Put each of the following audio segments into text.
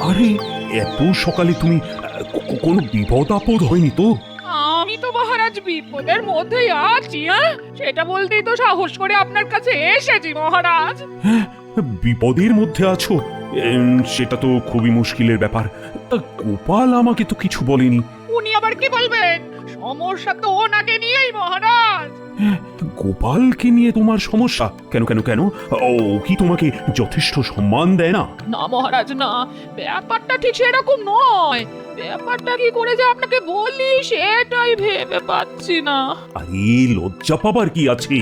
আরে এত সকালে তুমি কোনো বিপদ আপদ হয়নি তো? আমি তো মহারাজ বিপদের মধ্যেই আছি, হ্যাঁ সেটা বলতেই তো সাহস করে আপনার কাছে এসেছি মহারাজ। হ্যাঁ, বিপদের মধ্যে আছো? সেটা তো খুবই মুশকিলের ব্যাপার। তা গোপাল আমাকে তো কিছু বলেনি। উনি আবার কি বলবেন? সমস্যা তো ওনাকে নিয়েই মহারাজ। হ্যাঁ, গোপালকে নিয়ে তোমার সমস্যা? কেন কেন কেন? ও কি তোমাকে যথেষ্ট সম্মান দেয় না? না মহারাজ না, ব্যাপারটা ঠিক সেরকম নয়। ব্যাপারটা কি করে যে আপনাকে বলি সেটাই ভেবে পাচ্ছি না। আরে লজ্জা পাবার কি আছে?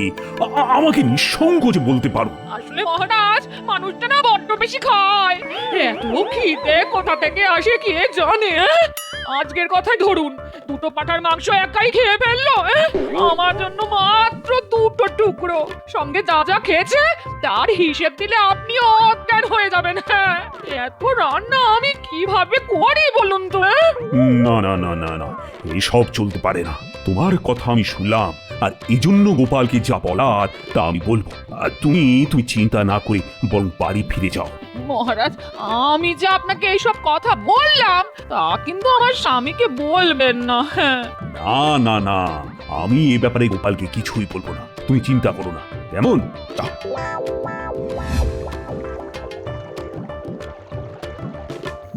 আমাকে নিঃসংকোচে বলতে পারো। আসলে মহারাজ মানুষটা না বড্ড বেশি খায়। এত খিদে কোথা থেকে আসে কে জানে। আজকের কথাই ধরুন, দুটো পাঁঠার মাংস একাই খেয়ে ফেললো। আমার জন্য মাত্র দুটো টুকরো, সঙ্গে যা যা খেয়েছে তার হিসেব দিলে আপনি অজ্ঞান হয়ে যাবেন। হ্যাঁ, এত রান্না আমি কিভাবে করি বলুন তো? না না না না না, এসব চলতে পারে না। তোমার কথা আমি শুনলাম, আর এজন্য গোপালকে যা বলার তা আমি বলবো। আর তুমি তুমি চিন্তা না করে বরং বাড়ি ফিরে যাও। মহারাজ, আমি যে আপনাকে এইসব কথা বললাম তা কিন্তু আমার স্বামীকে বলবেন না। হ্যাঁ, না না না, আমি এ ব্যাপারে গোপালকে কিছুই বলবো না, তুমি চিন্তা করো না। কেমন? যাও।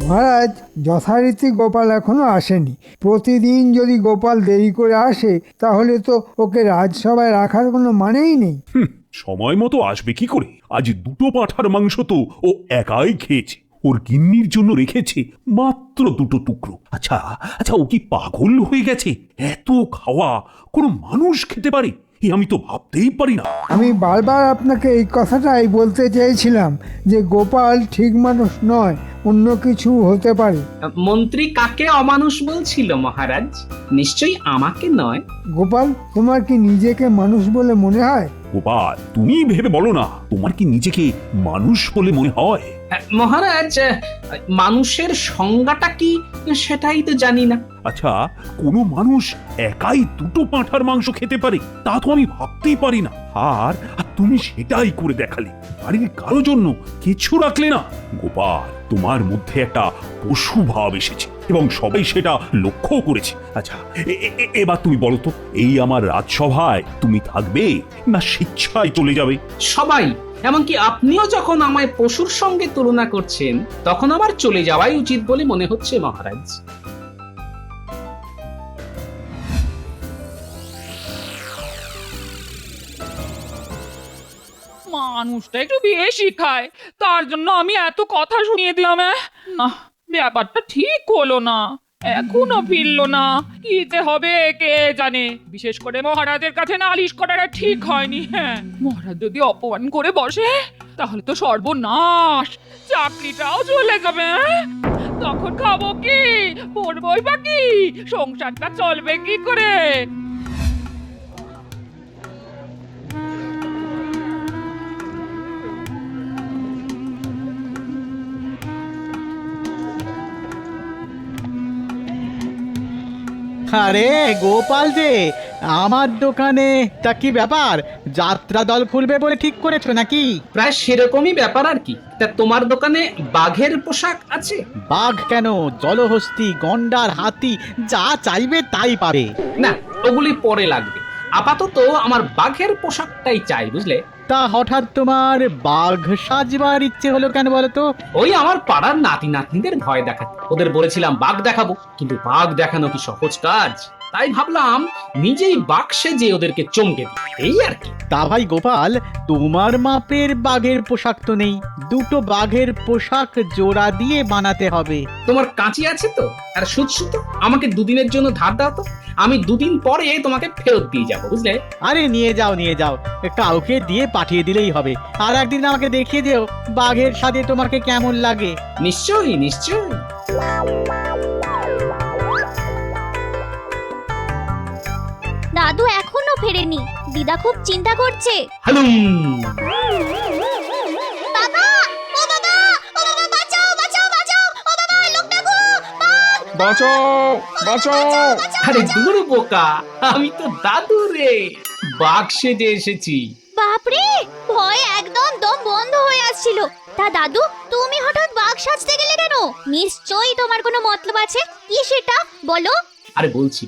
মহারাজ, যথারীতি গোপাল এখনো আসেনি। প্রতিদিন যদি গোপাল দেরি করে আসে তাহলে তো ওকে রাজসভায় রাখার কোনো মানেই নেই। সময় মতো আসবে কি করে? আজ দুটো পাঁঠার মাংস তো ও একাই খেয়েছে। ওর গিন্নির জন্য রেখেছে মাত্র দুটো টুকরো। আচ্ছা আচ্ছা, ও কি পাগল হয়ে গেছে? এত খাওয়া কোনো মানুষ খেতে পারে? আমি তো ভাবতেই পারি না। আমি বারবার আপনাকে এই কথাটাই বলতে চেয়েছিলাম যে গোপাল ঠিক মানুষ নয়, অন্য কিছু হতে পারে। মন্ত্রী কাকে অমানুষ বলছিল মহারাজ? নিশ্চয়ই আমাকে নয়। গোপাল, তোমার কি নিজেকে মানুষ বলে মনে হয়? গোপাল, তুমি ভেবে বলো না, তোমার কি নিজেকে মানুষ বলে মনে হয়? মহারাজ, মানুষের সংজ্ঞাটা কি সেটাই তো জানি না। আচ্ছা, কোনো মানুষ একাই দুটো পাঁঠার মাংস খেতে পারে? তা তো আমি ভাবতেই পারি না। আর আর তুমি সেটাই করে দেখালে, বাড়ির কারো জন্য কিছু রাখলে না। গোপাল, তোমার মধ্যে একটা পশু ভাব এসেছে এবং সবাই সেটা লক্ষ্য করেছে। আচ্ছা, এবার তুমি বলো তো, এই আমার রাজসভায় তুমি থাকবে না স্বেচ্ছায় চলে যাবে? সবাই, এমনকি আপনিও যখন আমায় পশুর সঙ্গে তুলনা করছেন তখন আমার চলে যাওয়াই উচিত বলে মনে হচ্ছে মহারাজ। মানুষটা একটু বেশি খায়, তার জন্য আমি এত কথা শুনিয়ে দিলাম। না, ব্যাপারটা ঠিক হলো না। এখনো ফিরলো না, কি যে হবে কে জানে। বিশেষ করে মহারাজের কাছে নালিশ করাটা ঠিক হয়নি। হ্যাঁ, মহারাজ যদি অপমান করে বসে তাহলে তো সর্বনাশ, চাকরিটাও চলে যাবে। তখন খাবো কি, পড়বই বা কি, সংসারটা চলবে কি করে? আরে গোপাল যে, আমার দোকানে তা কি ব্যাপার? যাত্রা দল খুলবে বলে ঠিক করেছো নাকি? প্রায় সেরকমই ব্যাপার আর কি। তা তোমার দোকানে বাঘের পোশাক আছে? বাঘ কেন, জলহস্তি, গন্ডার, হাতি, যা চাইবে তাই পাবে। না, ওগুলি পরে লাগবে। আপাতত আমার বাঘের পোশাকটাই চাই, বুঝলে? তা হঠাৎ তোমার বাঘ সাজবার ইচ্ছে হলো কেন বলো তো? ওই আমার পাড়ার নাতি নাতনিদের ভয় দেখাতে ওদের বলেছিলাম বাঘ দেখাবো, কিন্তু বাঘ দেখানো কি সহজ কাজ? তাই ভাবলাম নিজেই বাঘ সেজে ওদেরকে চমকে দিই, এই আর কি। তা ভাই গোপাল, তোমার মাপের বাঘের পোশাক তো নেই। দুটো বাঘের পোশাক জোড়া দিয়ে বানাতে হবে। তোমার কাঁচি আছে তো? আর সুতো আমাকে দুদিনের জন্য ধার দাও তো, আমি দুদিন পরে তোমাকে ফেরত দিয়ে যাবো, বুঝলে? আরে নিয়ে যাও নিয়ে যাও, কাউকে দিয়ে পাঠিয়ে দিলেই হবে। আর একদিন আমাকে দেখিয়ে দিও বাঘের সাথে তোমাকে কেমন লাগে। নিশ্চয়ই নিশ্চয়ই। দাদু এখনো ফেরেনি, দিদা খুব চিন্তা করছে। হালুম। বাবা, ও বাবা, ও বাবা, বাঁচাও বাঁচাও বাঁচাও, ও বাবা, লোকটা গো, বাঁচাও বাঁচাও! আরে দূর বোকা, আমি তো দাদু রে, বাঘ সেজে এসেছি। বাপরে, ভয়ে একদম দম বন্ধ হয়ে আসছিল। তা দাদু, তুমি হঠাৎ বাঘ সাজতে গেলে কেন? নিশ্চয়ই তোমার কোনো মতলব আছে। কি সেটা বলো? আরে বলছি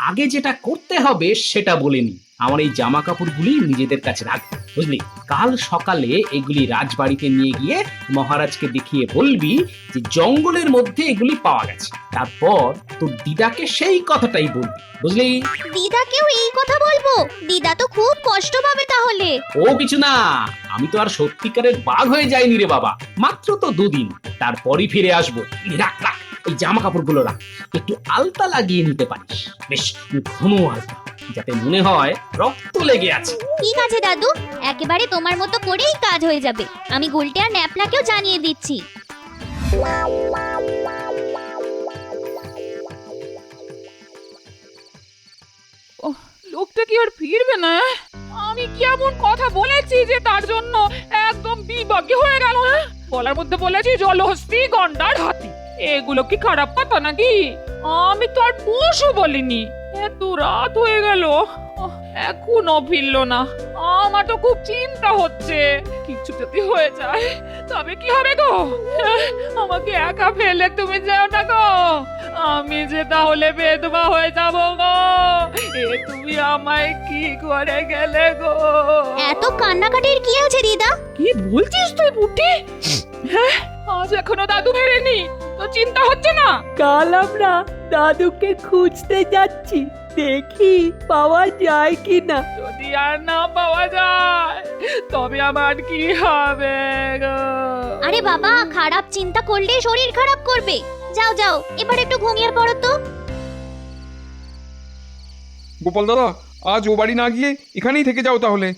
আগে যেটা করতে হবে সেটা বলিনি। আমার এই জামা কাপড়গুলি নিজেদের কাছে রাখবি, বুঝলি? কাল সকালে এগুলি রাজবাড়িতে নিয়ে গিয়ে মহারাজকে দেখিয়ে বলবি যে জঙ্গলের মধ্যে এগুলি পাওয়া গেছে। তারপর তোর দিদাকে সেই কথাটাই বলবি, বুঝলি? দিদাকেও এই কথা বলবো? দিদা তো খুব কষ্ট পাবে তাহলে। ও কিছু না, আমি তো আর সত্যিকারের বাঘ হয়ে যাইনি রে বাবা, মাত্র তো 2 দিন, তারপরই ফিরে আসবো। রাখ রাখ, এই জামা কাপড়গুলো রাখ, একটু আলতা লাগিয়ে নিতে পারিস, বেশ ঘন আলতা, যাতে মনে হয় রক্ত লেগে আছে। ঠিক আছে দাদু, একেবারে তোমার মতো করেই কাজ হয়ে যাবে। আমি গুলটে আর ন্যাপলাকেও জানিয়ে দিচ্ছি। লোকটা কি আর ফিরবে না? আমি কি এমন কথা বলেছি যে তার জন্য একদম বিভাগী হয়ে গেল? বলার মধ্যে বলেছি জলহস্তি, গন্ডার, হাতি। এগুলো কি খারাপ কথা নাকি? আমি তো আর পশু বলিনি। এত রাত হয়ে গেল, এখনো ফিরলো না। আমার তো খুব চিন্তা হচ্ছে, কিছু যদি হয়ে যায় তবে কি হবে গো? আমাকে একা ফেলে তুমি যেও না গো, আমি যে তাহলে বেদবা হয়ে যাবো গো। তুমি আমায় কি করে গেলে গো? এত কান্নাকাটির কি আছে দিদা? কি বলছিস তুই বুটি? হ্যাঁ, আজ এখনো দাদু ফেরেনি, তো চিন্তা হচ্ছে না? কাল আমরা দাদুকে খুঁজতে যাচ্ছি, দেখি পাওয়া যায় কিনা। যদি আর না পাওয়া যায় তবে আমার কি হবে গো? আরে বাবা, খারাপ চিন্তা করলে শরীর খারাপ করবে। যাও যাও, এবার একটু ঘুমিয়ে পড়ো তো। গোপাল দাদা, আজ ও বাড়ি না গিয়ে এখানেই থেকে যাও তাহলে।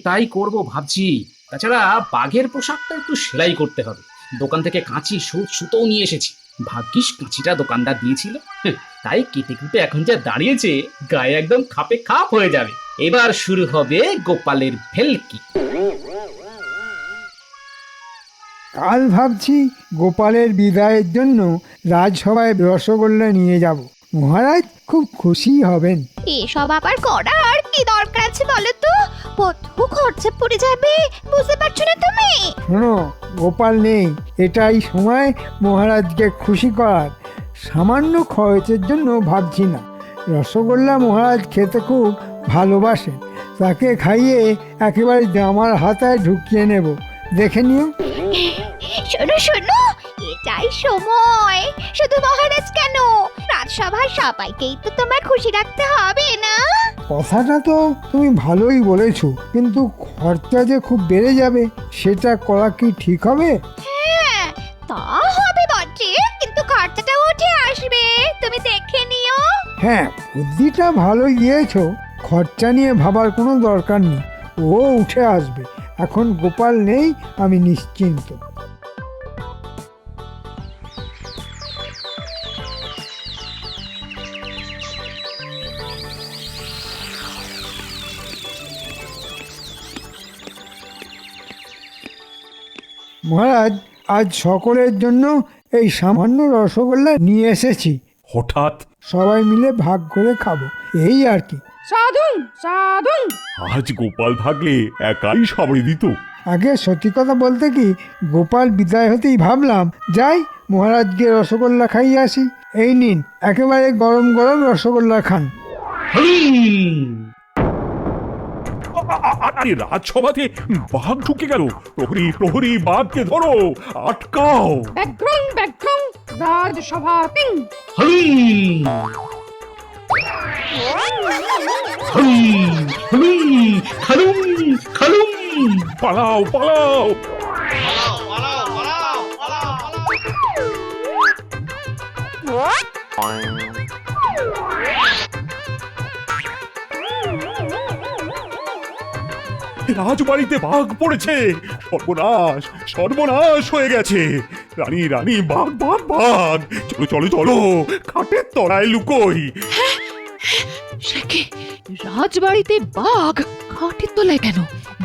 তাই করব ভাবছি। তাছাড়া বাঘের পোশাকটা একটু সেলাই করতে হবে। দোকান থেকে কাঁচি, সুতোও নিয়ে এসেছি। ভাগ্যিস কাঁচিটা দোকানদার দিয়েছিল, তাই কেটে কুটে এখন যা দাঁড়িয়েছে, গায়ে একদম খাপে খাপ হয়ে যাবে। এবার শুরু হবে গোপালের ভেলকি। কাল ভাবছি গোপালের বিদায়ের জন্য রাজসভায় রসগোল্লা নিয়ে যাব। মহারাজ খুব খুশি হবেন। এসব আবার করার কি দরকার আছে বলো তো? কত খরচা পড়ে যাবে, বুঝতে পারছো না তুমি? শোনো, গোপাল নেই, এটাই সময় মহারাজকে খুশি করার। সামান্য খরচের জন্য ভাবছি না। রসগোল্লা মহারাজ খেতে খুব ভালোবাসেন, তাকে খাইয়ে একেবারে জামার হাতায় ঢুকিয়ে নেব, দেখে নিও। শোনো শোনো, এটাই সময়। শুধু মহারাজ কেন, রাজসভার সবাইকেই তো তোমার খুশি রাখতে হবে না? কথাটা তো তুমি ভালোই বলেছো, কিন্তু খরচা যে খুব বেড়ে যাবে, সেটা করা কি ঠিক হবে? হ্যাঁ, তা হবে বটে, কিন্তু খরচাটা উঠে আসবে, তুমি দেখে নিও। হ্যাঁ, বুদ্ধিটা ভালোই দিয়েছো। খরচা নিয়ে ভাবার কোনো দরকার নেই, ও উঠে আসবে। এখন গোপাল নেই, আমি নিশ্চিন্ত। মহারাজ, আজ সকলের জন্য এই সামান্য রসগোল্লা নিয়ে এসেছি। হঠাৎ সবাই মিলে ভাগ করে খাবো, এই আর কি। সাধু সাধু, আজ গোপাল থাকলে একাই সাবড়ে দিত। আগে সত্যি কথা বলতে কি, গোপাল বিদায় হতেই ভাবলাম যাই মহারাজকে রসগোল্লা খাইয়ে আসি। এই নিন, একেবারে গরম গরম রসগোল্লা খান। আরে রাজসভাতে বাঘ ঢুকে গেল। প্রহরী প্রহরী, বাঘকে ধরো, আটকাও। ব্যাকগ্রাউন ব্যাকগ্রাউন, রাজসভা তিন। পালাও পালাও। রাজবাড়িতে বাঘ পড়েছে। সর্বনাশ সর্বনাশ হয়ে গেছে। রানী রানী, বাঘ বাঘ বাঘ। চলো চলো চলো, খাটের তলায় লুকোই। সে কি, রাজবাড়িতে বাঘ? খাটের তলায় কেন?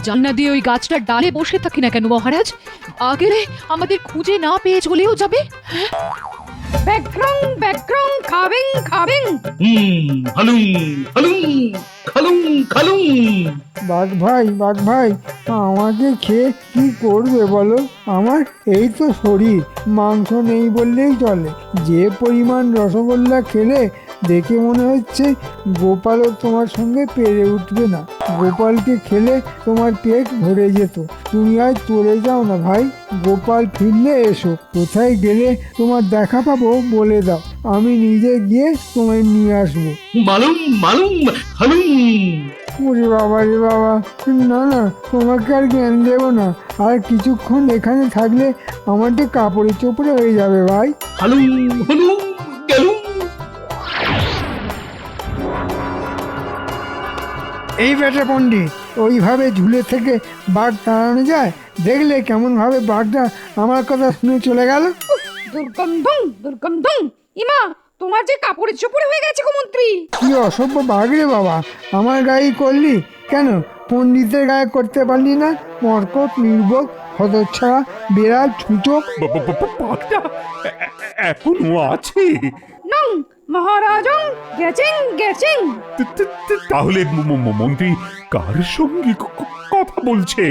জানলা দিয়ে ওই গাছটার ডালে বসে থাকি না কেন মহারাজ? আগেরে আমাদের খুঁজে না পেয়ে চলেও যাবে। ব্যাকরং ব্যাকরং খাবেন খাবেন। হালুম হালুম খালুম খালুম। বাঘ ভাই আমাকে খেয়ে কি করবে বলো? আমার এই তো শরীর, মাংস নেই বললেই চলে। যে পরিমাণ রসগোল্লা খেলে দেখে মনে হচ্ছে গোপালও তোমার সঙ্গে পেরে উঠবে না। গোপালকে খেলে তোমার পেট ভরে যেত। তুমি আজ চলে যাও না ভাই, গোপাল ফিরলে এসো। কোথায় গেলে তোমার দেখা পাবো বলে দাও, আমি নিজে গিয়ে তোমায় নিয়ে আসবো। মালুম মালুম হালুম। ওরে বাবা রে বাবা, না তোমাকে আর জ্ঞান দেবো না। আর কিছুক্ষণ এখানে থাকলে আমার যে কাপড়ে চোপড়ে হয়ে যাবে ভাই। হালুম হালুম গেলুম। এই বেটা পণ্ডিত, ওইভাবে ঝুলে থেকে বাঘ তাড়ানো যায়? দেখলে কেমন ভাবে বাঘটা আমার কথা শুনে চলে গেল। দুর্গন্ধং দুর্গন্ধং। ইমা, তোমার যে কাপড়ে চোপড়ে হয়ে গেছে গো মন্ত্রী। কি অসভ্য বাঘ রে বাবা, আমার গায়ে করলি কেন? পণ্ডিতের গায়ে করতে পারলি না? মর্কট, নির্বোধ, হতচ্ছাড়া, বিড়াল, ছুঁচো। বাঘটা এখনো আছে? নং মহারাজং গেছেন গেছেন। তাহলে মন্ত্রী কার সঙ্গে কথা বলছে?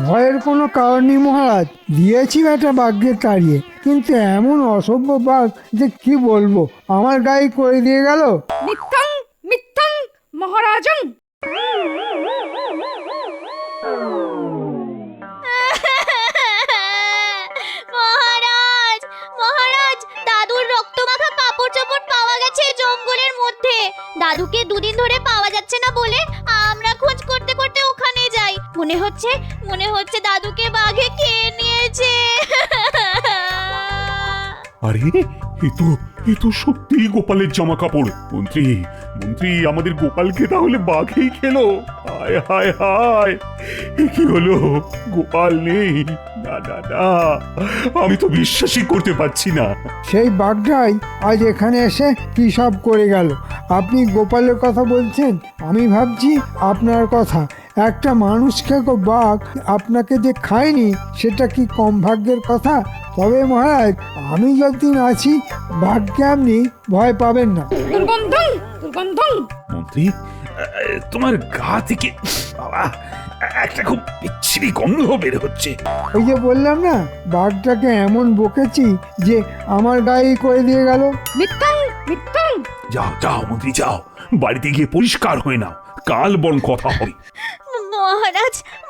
ভয়ের কোনো কারণ নেই মহারাজ, দিয়েছি বেটা বাঘকে তাড়িয়ে, কিন্তু এমন অসভ্য বাঘ যে কি বলবো, আমার গায়ে করে দিয়ে গেল। মিথ্যাং মিথ্যাং মহারাজং। মহারাজ মহারাজ, দাদুর রক্তমাখা কাপড় চোপড় পাওয়া গেছে জঙ্গলের মধ্যে। দাদুকে দুদিন ধরে পাওয়া যাচ্ছে না বলে আমরা খোঁজ করতে করতে ওখানে যাই। মনে হচ্ছে দাদুকে বাঘে খেয়ে নিয়েছে। আরে এ তো সত্যি গোপালের জামা কাপড়। মন্ত্রী আমাদের গোপালকে তাহলে বাঘেই খেলো। হায় হায় হায়, এ কি হলো? গোপাল নেই? না না না, আমি তো বিশ্বাসই করতে পারছি না। সেই বাঘটাই আজ এখানে এসে কি সব করে গেল। আপনি গোপালের কথা বলছেন, আমি ভাবছি আপনার কথা। একটা মানুষকে বাঘ আপনাকে যে খায়নি, সেটা কি কম ভাগ্যের কথা? তবে মহারাজ, আমি যতদিন আছি ভাগ্যে আপনি ভয় পাবেন না। দুর্গন্ধং দুর্গন্ধং। মন্ত্রী, তোমার গা থেকে বাবা একটা খুব বিচ্ছিরি গন্ধ বের হচ্ছে। ওই যে বললাম না, বাঘটাকে এমন বকেছি যে আমার গায়ে করে দিয়ে গেল। মিথ্যাং মিথ্যাং। যাও মন্ত্রী, যাও বাড়িতে গিয়ে পরিষ্কার হয়ে নাও, কাল বরং কথা হবে।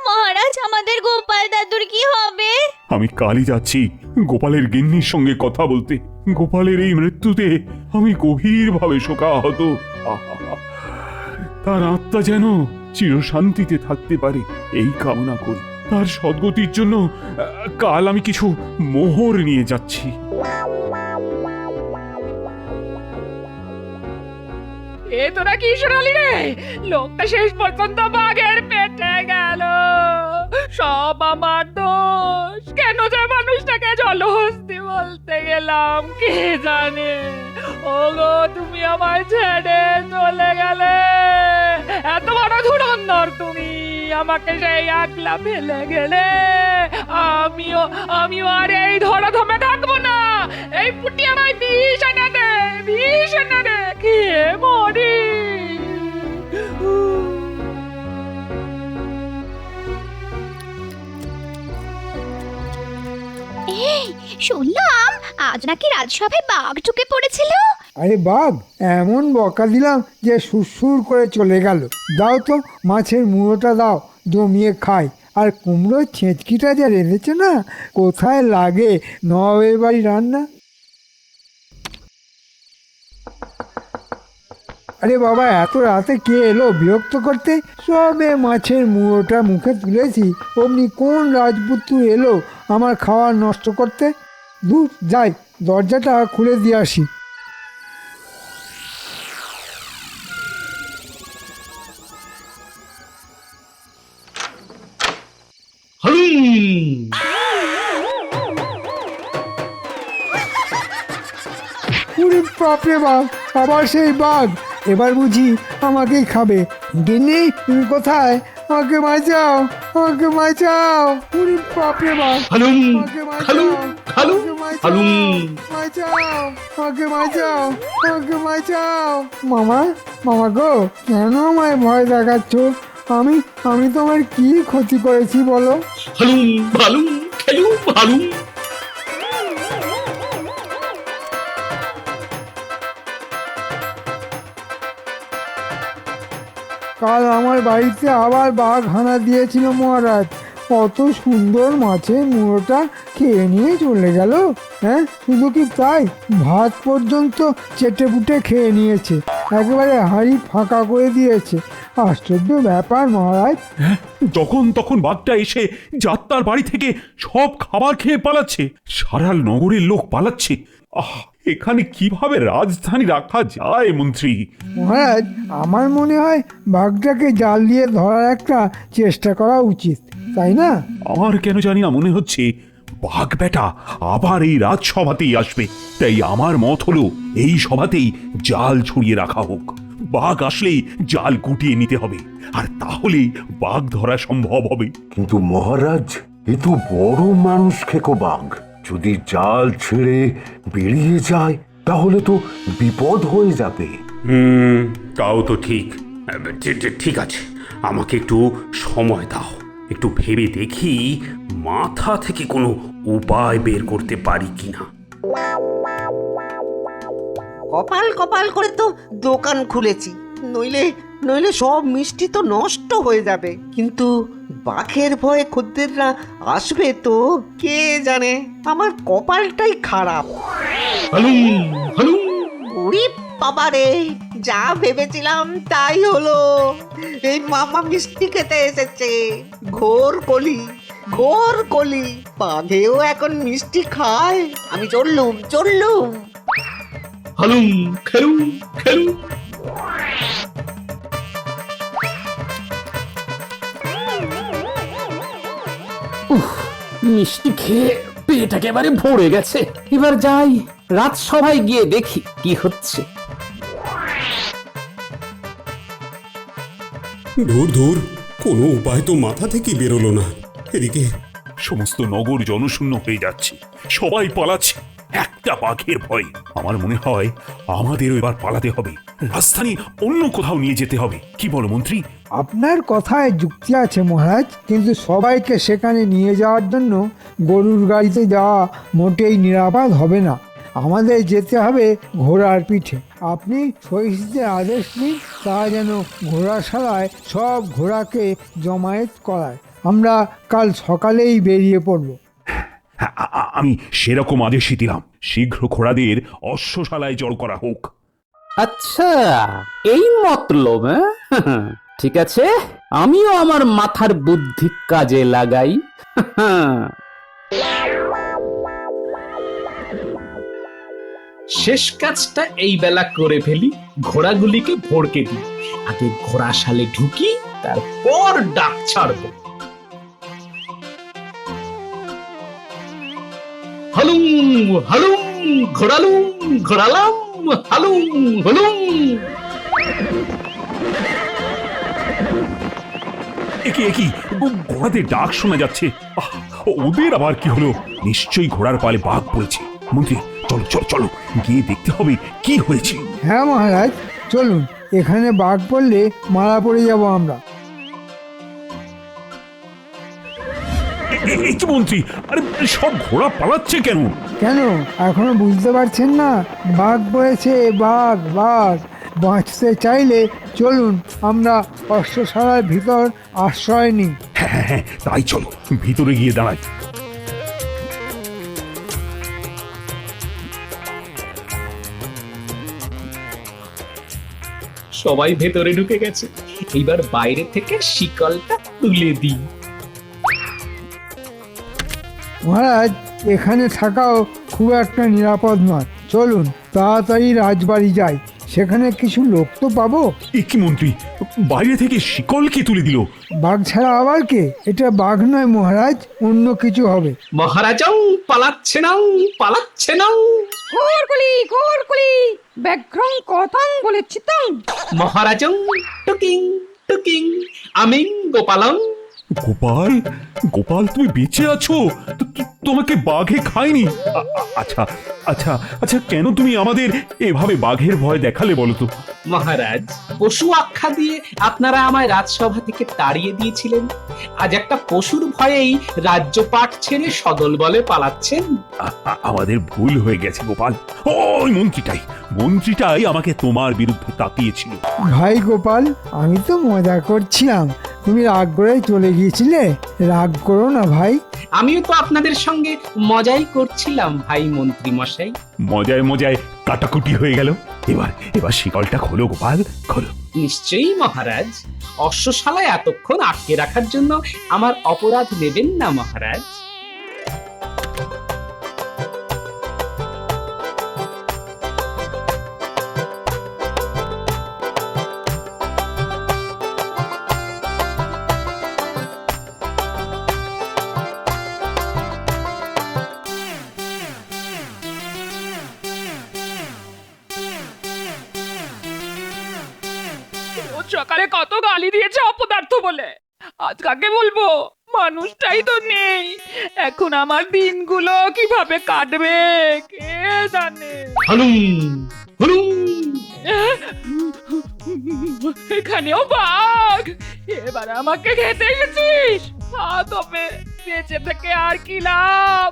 মহারাজ, আমাদের গোপাল দাদুর কি হবে? আমি কালই যাচ্ছি গোপালের গিন্নির সঙ্গে কথা বলতে। গোপালের এই মৃত্যুতে আমি গভীরভাবে শোকাহত। আহা, তার আত্মা যেন চিরশান্তিতে থাকতে পারে এই কামনা করি। তার সদ্গতির জন্য কাল আমি কিছু মোহর নিয়ে যাচ্ছি। এ তোরা কি শোনালি রে? লোকটা শেষ পর্যন্ত বাঘের পেটে গেল। সব আমার দোষ। কেন যে মানুষটাকে জলহস্তি বলতে গেলাম কে জানে। ওগো, তুমি আমার ছেড়ে চলে গেলে। এত বড় ধুরন্ধর তুমি, আমাকে সেই একলা ফেলে গেলে। আমিও আর এই ধরাধামে থাকবো না। এই পুটি আমায় বিষ এনে দে, খেয়ে মরি। শুনলাম আজ নাকি রাজসভায় বাঘ ঢুকে পড়েছিল। আরে বাঘ এমন বকা দিলাম যে সুরসুর করে চলে গেল। দাও তো মাছের মুড়োটা দাও, জমিয়ে খাই। আর কুমড়োর ছেঁচকিটা যা রেঁধেছে না, কোথায় লাগে নবাবের বাড়ি রান্না। আরে বাবা, এত রাতে কে এলো বিরক্ত করতে? সবে মাছের মুড়োটা মুখে তুলেছি, অমনি কোন রাজপুত্র এলো আমার খাওয়ার নষ্ট করতে। দূর যাই, দরজাটা খুলে দিয়ে আসি। হালুম। পুরি বাপরে বাঘ, আবার সেই বাঘ। এবার বুঝি আমাকেই খাবে। গিন্নি, তুমি কোথায়? আমাকে বাঁচাও, আমাকে বাঁচাও। ওরে বাপরে বাপ, হালুম আমাকে হালুম বাঁচাও, হালুম আমাকে হালুম। বাঁচাও, আমাকে বাঁচাও, আমাকে বাঁচাও। মামা, মামা গো, কেন আমায় ভয় দেখাচ্ছ? আমি আমি তোমার কি ক্ষতি করেছি বলো? হালুম হালুম খেলুম হালুম। কাল আমার বাড়িতে আবার বাঘ হানা দিয়েছিল মহারাজ। কত সুন্দর মাছের মুড়োটা খেয়ে নিয়ে চলে গেল। হ্যাঁ, শুধু কি তাই, ভাত পর্যন্ত চেটে পুটে খেয়ে নিয়েছে, একেবারে হাঁড়ি ফাঁকা করে দিয়েছে। আশ্চর্য ব্যাপার মহারাজ। যখন তখন বাঘটা এসে যাত্রার বাড়ি থেকে সব খাবার খেয়ে পালাচ্ছে, সারা নগরের লোক পালাচ্ছে। আহ, এখানে কিভাবে রাজধানী রাখা যায় মন্ত্রী? মহারাজ, আমার মনে হয় বাঘটাকে জাল দিয়ে ধরার একটা চেষ্টা করা উচিত, তাই না? আমার কেন জানি না মনে হচ্ছে বাঘ বেটা আবার এই রাজসভাতেই আসবে। তাই আমার মত হলো এই সভাতেই জাল ছড়িয়ে রাখা হোক। বাঘ আসলেই জাল গুটিয়ে নিতে হবে, আর তাহলেই বাঘ ধরা সম্ভব হবে। কিন্তু মহারাজ, এ তো বড় মানুষ খেকো বাঘ, যদি জাল ছেড়ে বেরিয়ে যায় তাহলে তো বিপদ হয়ে যাবে। তাও তো ঠিক। ঠিক আছে, আমাকে একটু সময় দাও, একটু ভেবে দেখি মাথা থেকে কোনো উপায় বের করতে পারি কিনা। কপাল কপাল করে তো দোকান খুলেছি, নইলে নইলে সব মিষ্টি তো নষ্ট হয়ে যাবে। কিন্তু বাঘের ভয়ে খদ্দেররা আসবে তো, কে জানে। আমার কপালটাই খারাপ। হালুম হালুম। ওরে বাবা রে, যা ভেবেছিলাম তাই হলো। এই মামা মিষ্টি খেতে এসেছে। ঘোর কলি, ঘোর কলি। বাঘেও এখন মিষ্টি খায়। আমি চললুম চললুম। হালুম খেলুম খেলুম। মিষ্টি খেয়ে পেট একেবারে ভরে গেছে। এবার যাই, রাজসভায় গিয়ে দেখি কি হচ্ছে। ধুর ধুর, কোনো উপায় তো মাথা থেকে বেরোলো না। এদিকে সমস্ত নগর জনশূন্য হয়ে যাচ্ছে, সবাই পালাচ্ছে একটা বাঘের ভয়ে। আমার মনে হয় আমাদেরও এবার পালাতে হবে, রাজধানী অন্য কোথাও নিয়ে যেতে হবে। কি বলো মন্ত্রী? আপনার কথায় যুক্তি আছে মহারাজ, কিন্তু সবাইকে সেখানে নিয়ে যাওয়ার জন্য গরুর গাড়িতে যাওয়া মোটেই নিরাপদ হবে না। আমাদের যেতে হবে ঘোড়ার পিঠে। আপনি সহিষ্ণুদের আদেশ দিন, তা যেন ঘোড়াশালায় সব ঘোড়াকে জমায়েত করায়। আমরা কাল সকালেই বেরিয়ে পড়ব। হ্যাঁ, আমি সেরকম আদেশই দিলাম। শীঘ্র ঘোড়াদের অশ্বশালায় জড় করা হোক। আচ্ছা, এই মতলব? হ্যাঁ? ঠিক আছে, আমিও আমার মাথার বুদ্ধি কাজে লাগাই। শেষ কাজটা এই বেলা করে ফেলি, ঘোড়াগুলিকে ভড়কে দিই। আগে ঘোড়াশালে ঢুকি, তারপর ডাক ছাড়বো। হালুম হালুম ঘোড়ালুম ঘোড়ালাম, হালুম হালুম। একি একি ঘোড়াদের ডাক শোনা যাচ্ছে। আহ, ওদের আবার কি হলো? নিশ্চয়ই ঘোড়ার পালে বাঘ পড়েছে। মন্ত্রী, চলো চলো চলো, গিয়ে দেখতে হবে কি হয়েছে। হ্যাঁ মহারাজ, চলুন। এখানে বাঘ পড়লে মারা পড়ে যাব আমরা। কি মন্ত্রী, আরে সব ঘোড়া পালাচ্ছে কেন? কেন এখনো বুঝতে পারছেন না? বাঘ পড়েছে, বাঘ বাঘ। বাঁচতে চাইলে চলুন আমরা অশ্বশালার ভিতর আশ্রয় নিই। হ্যাঁ হ্যাঁ হ্যাঁ, তাই চলো, ভিতরে গিয়ে দাঁড়াই। সবাই ভেতরে ঢুকে গেছে, এইবার বাইরে থেকে শিকলটা তুলে দিই। মহারাজ, এখানে থাকাও খুব একটা নিরাপদ নয়। চলুন তাড়াতাড়ি রাজবাড়ি যাই, সেখানে কিছু লোক তো পাবো। কি মন্ত্রী, বাইরে থেকে শিকল কে তুলে দিল? বাঘ ছাড়া আবার কে? এটা বাঘ নয় মহারাজ, অন্য কিছু হবে। মহারাজাও পালাচ্ছে না, পালাচ্ছে না। ঘোরকুলি ব্যাঘ্রং কথাং বলে চিতং। মহারাজাও টুকিং টুকিং আমিং গোপালং। গোপাল, গোপাল তুমি বেঁচে আছো? তোমাকে বাঘে খায়নি? আচ্ছা আচ্ছা আচ্ছা, কেন তুমি আমাদের এভাবে বাঘের ভয় দেখালে বলো তো? মহারাজ, পশু আখ্যা দিয়ে আপনারা আমায় রাজসভা থেকে তাড়িয়ে দিয়েছিলেন। আজ একটা পশুর ভয়েই রাজ্যপাট ছেড়ে সদল বলে পালাচ্ছেন। আমাদের ভুল হয়ে গেছে গোপাল। ওই মন্ত্রীটাই আমাকে তোমার বিরুদ্ধে তাকিয়েছিল। ভাই গোপাল, আমি তো মজা করছিলাম, তুমি রাগ করে চলে গিয়েছিলে। রাগ করো না ভাই। আমিও তো আপনাদের সঙ্গে মজাই করছিলাম ভাই মন্ত্রী মশাই। মজায় মজায় কাটাকুটি হয়ে গেল। এবার শিকলটা খোলো গোপাল, খোলো। নিশ্চয়ই মহারাজ। অশ্বশালায় এতক্ষণ আটকে রাখার জন্য আমার অপরাধ নেবেন না মহারাজ। সকালে কত গালি দিয়েছে অপদার্থ বলে, আজ কাকে বলবো? মানুষটাই তো নেই। এখন আমার দিনগুলো কিভাবে কাটবে কে জানে। এখানেও বাঘ, এবার আমাকে খেতে গেছিস। তবে বেঁচে থেকে আর কি লাভ?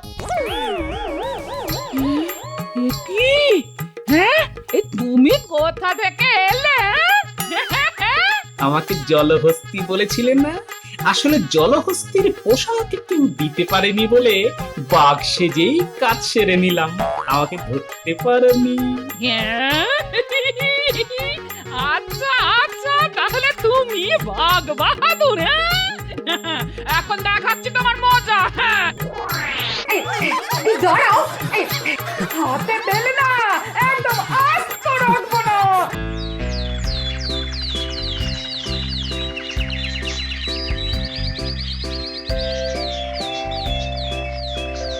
কি? হ্যাঁ, তুমি কোথা থেকে এলে? আমাকে জলহস্তি বলেছিলেন না? আসলে জলহস্তির পোশাক কেউ দিতে পারেনি বলে বাঘ সেজেই কাজ সেরে নিলাম। আমাকে ধরতে পারেনি। আচ্ছা আচ্ছা, তাহলে তুমি বাঘ বাহাদুর। এখন দেখাচ্ছি তোমার মজা। দাঁড়াও, হাতে পেলে না, একদম আস্ত রাখবো না।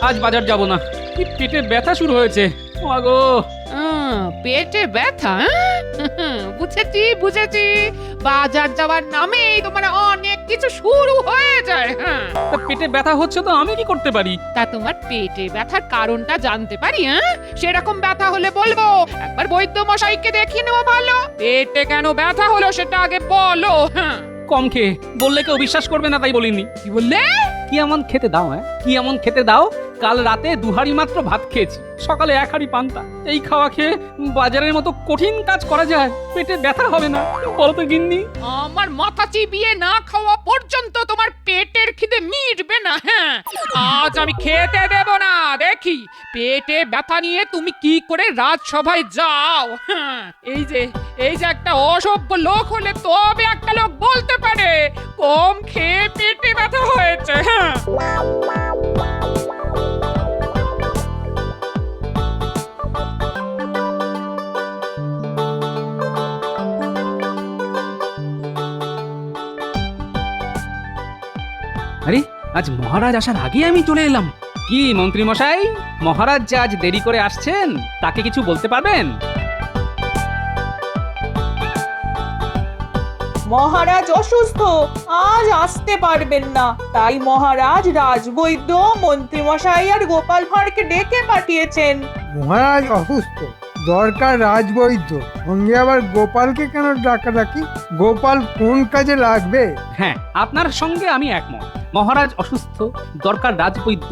আজ বাজার যাব না, কি পেটে ব্যথা শুরু হয়েছে। মাগো, পেটে ব্যথা? বুঝেছি। বাজার যাওয়ার নামেই তোমার অনেক কিছু শুরু হয়ে যায়। পেটে ব্যথা হচ্ছে তো আমি কি করতে পারি? তা তোমার পেটে ব্যথার কারণটা জানতে পারি? সেরকম ব্যথা হলে বলবো, একবার বৈদ্য মশাইকে দেখিয়ে নেওয়া ভালো। পেটে কেন ব্যথা হলো সেটা আগে বলো। কম খেয়ে বললে কেউ বিশ্বাস করবে না, তাই বলিনি। কি বললে? কি এমন খেতে দাও? কি এমন খেতে দাও? কাল রাতে 2 হাঁড়ি মাত্র ভাত খেয়েছি, সকালে 1 হাঁড়ি পান্তা। এই খাওয়া খেয়ে বাজারের মতো কঠিন কাজ করা যায়? পেটে ব্যথা হবে না বলো তো গিন্নি? আমার মাথা চিবিয়ে না খাওয়া পর্যন্ত তোমার পেটের খিদে মিটবে না। হ্যাঁ, আজ আমি খেতে দেব না। দেখি পেটে ব্যথা নিয়ে তুমি কি করে রাজসভায় যাও। এই যে একটা অসভ্য লোক হলে তবে একটা লোক বলতে পারে কম খেয়ে পেটে ব্যথা হয়েছে। হ্যাঁ, আরে, আজ মহারাজ আসার আগে আমি চলে এলাম। কি মন্ত্রী মশাই, মহারাজ যে আজ দেরি করে আসছেন তাকে কিছু বলতে পারবেন? মহারাজ অসুস্থ, আজ আসতে পারবেন না। তাই মহারাজ রাজবৈদ্য, মন্ত্রীমশাই আর গোপাল ভাঁড়কে ডেকে পাঠিয়েছেন। মহারাজ অসুস্থ, দরকার রাজবৈদ্য, সঙ্গে আবার গোপালকে কেন ডাকাডাকি? গোপাল কোন কাজে লাগবে? হ্যাঁ, আপনার সঙ্গে আমি একমত। মহারাজ অসুস্থ, দরকার রাজবৈদ্য।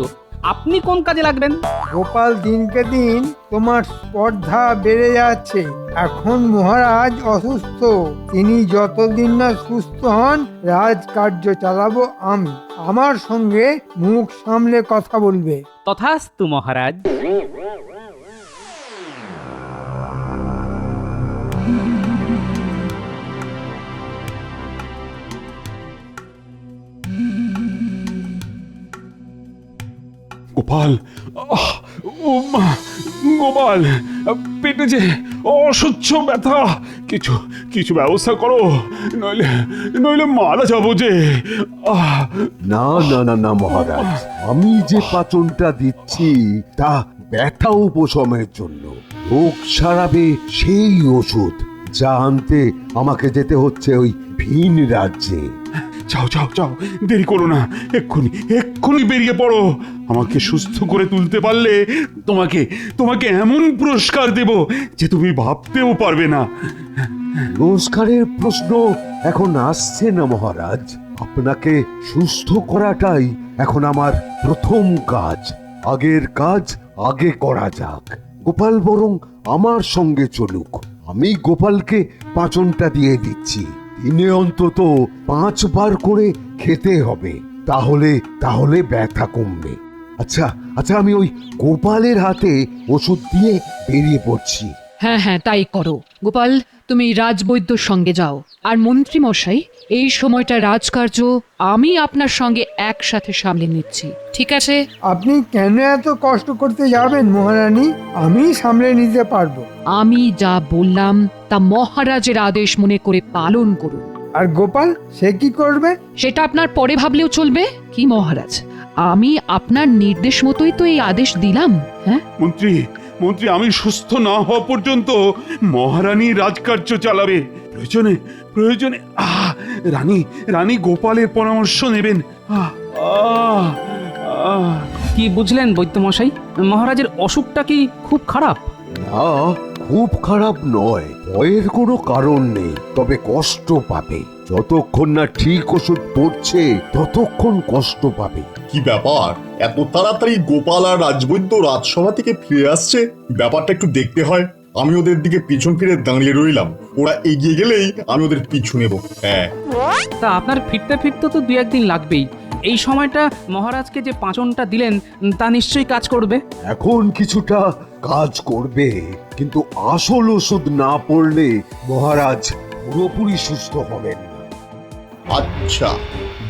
আপনি কোন কাজে লাগবেন? গোপাল দিনকে দিন তোমার স্পর্ধা বেড়ে যাচ্ছে। এখন মহারাজ অসুস্থ, তিনি যতদিন না সুস্থ হন রাজকার্য চালাবো আমি। আমার সঙ্গে মুখ সামলে কথা বলবে। তথাস্তু মহারাজ। গোপাল, গোপাল, পেটে যে অসহ্য ব্যথা, কিছু ব্যবস্থা করো, নইলে মারা যাবো যে। না না না না মহারাজ, আমি যে পাচনটা দিচ্ছি তা ব্যথা উপশমের জন্য। রোগ সারাবে সেই ওষুধ, বাচ্চা আনতে আমাকে যেতে হচ্ছে ওই ভিন রাজ্যে। যাও যাও যাও, দেরি করো না, এক্ষুনি এক্ষুনি বেরিয়ে পড়ো। আমাকে সুস্থ করে তুলতে পারলে তোমাকে তোমাকে এমন পুরস্কার দেব যে তুমি ভাবতেও পারবে না। পুরস্কারের প্রশ্ন এখন আসছে না মহারাজ। আপনাকে সুস্থ করাটাই এখন আমার প্রথম কাজ। আগের কাজ আগে করা যাক। গোপাল বরং আমার সঙ্গে চলুক। আমি গোপালকে পাঁচনটা দিয়ে দিচ্ছি। দিনে অন্তত 5 বার করে খেতে হবে, তাহলে তাহলে ব্যথা কমবে। আচ্ছা আচ্ছা, আমি ওই গোপালের হাতে ওষুধ দিয়ে বেরিয়ে পড়ছি। হ্যাঁ হ্যাঁ, তাই করো গোপাল। তুমি রাজবৈদ্যর সঙ্গে যাও। আর মন্ত্রী মশাই, এই সময়টা রাজকার্য আমি আপনার সঙ্গে একসাথে সামলে নিচ্ছি, ঠিক আছে? আপনি কেন এত কষ্ট করতে যাবেন মহারানী? আমি সামলে নিতে পারবো। আমি যা বললাম তা মহারাজের আদেশ মনে করে পালন করুন। আর গোপাল, সে কি করবে? সেটা আপনার পরে ভাবলেও চলবে। কি মহারাজ, আমি আপনার নির্দেশ মতোই তো এই আদেশ দিলাম। হ্যাঁ মন্ত্রী মন্ত্রী, আমি সুস্থ না হওয়া পর্যন্ত মহারানী রাজকার্য চালাবে। প্রয়োজনে প্রয়োজনে রানী রানী গোপালের পরামর্শ নেবেন। কি বুঝলেন বৈদ্যমশাই? মহারাজের অসুখটা কি খুব খারাপ? না, খুব খারাপ নয়। ভয়ের কোনো কারণ নেই, তবে কষ্ট পাবে। যতক্ষণ না ঠিক ওষুধ পড়ছে ততক্ষণ কষ্ট পাবে। কি ব্যাপার, এত তাড়াতাড়ি গোপাল আর রাজবৈদ্য রাজসভা থেকে ফিরে আসছে? ব্যাপারটা একটু দেখতে হয়। আমি ওদের দিকে পিছন ফিরে দাঁড়িয়ে রইলাম। ওরা এগিয়ে গেলেই আমি ওদের পিছু নেব। হ্যাঁ, তা আপনার ফিরতে ফিরতে তো 2-1 দিন লাগবেই। এই সময়টা মহারাজকে যে পাঁচনটা দিলেন তা নিশ্চয়ই কাজ করবে। এখন কিছুটা কাজ করবে, কিন্তু আসল ওষুধ না পড়লে মহারাজ পুরোপুরি সুস্থ হবেন না। আচ্ছা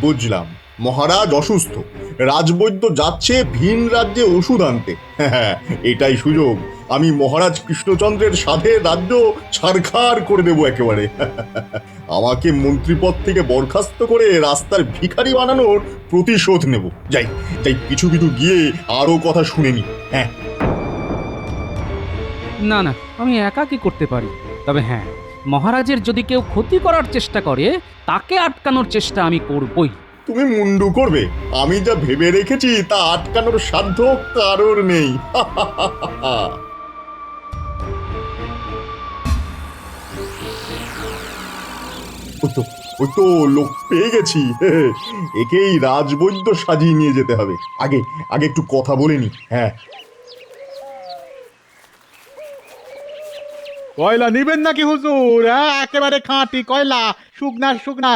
বুঝলাম, মহারাজ অসুস্থ, রাজবৈদ্য যাচ্ছে ভিন রাজ্যে ওষুধ আনতে। হ্যাঁ, এটাই সুযোগ। আমি মহারাজ কৃষ্ণচন্দ্রের সাধের রাজ্য ছারখার করে দেবো একেবারে। আমাকে মন্ত্রীপদ থেকে বরখাস্ত করে রাস্তার ভিখারি বানানোর প্রতিশোধ নেব। যাই যাই, পিছু পিছু গিয়ে আরো কথা শুনে নি। হ্যাঁ, না না, আমি একা কি করতে পারি? তবে হ্যাঁ, মহারাজের যদি কেউ ক্ষতি করার চেষ্টা করে তাকে আটকানোর চেষ্টা আমি করবই। তুমি মুন্ডু করবে? আমি যা ভেবে রেখেছি তা আটকানোর সাধ্য কারোর নেই। ওই তো লোক পেয়ে গেছি। একেই রাজবৈদ্য সাজিয়ে নিয়ে যেতে হবে। আগে আগে একটু কথা বলে নি। হ্যাঁ, কয়লা নিবেন নাকি হুজুর? একেবারে খাঁটি কয়লা, শুকনা শুকনা,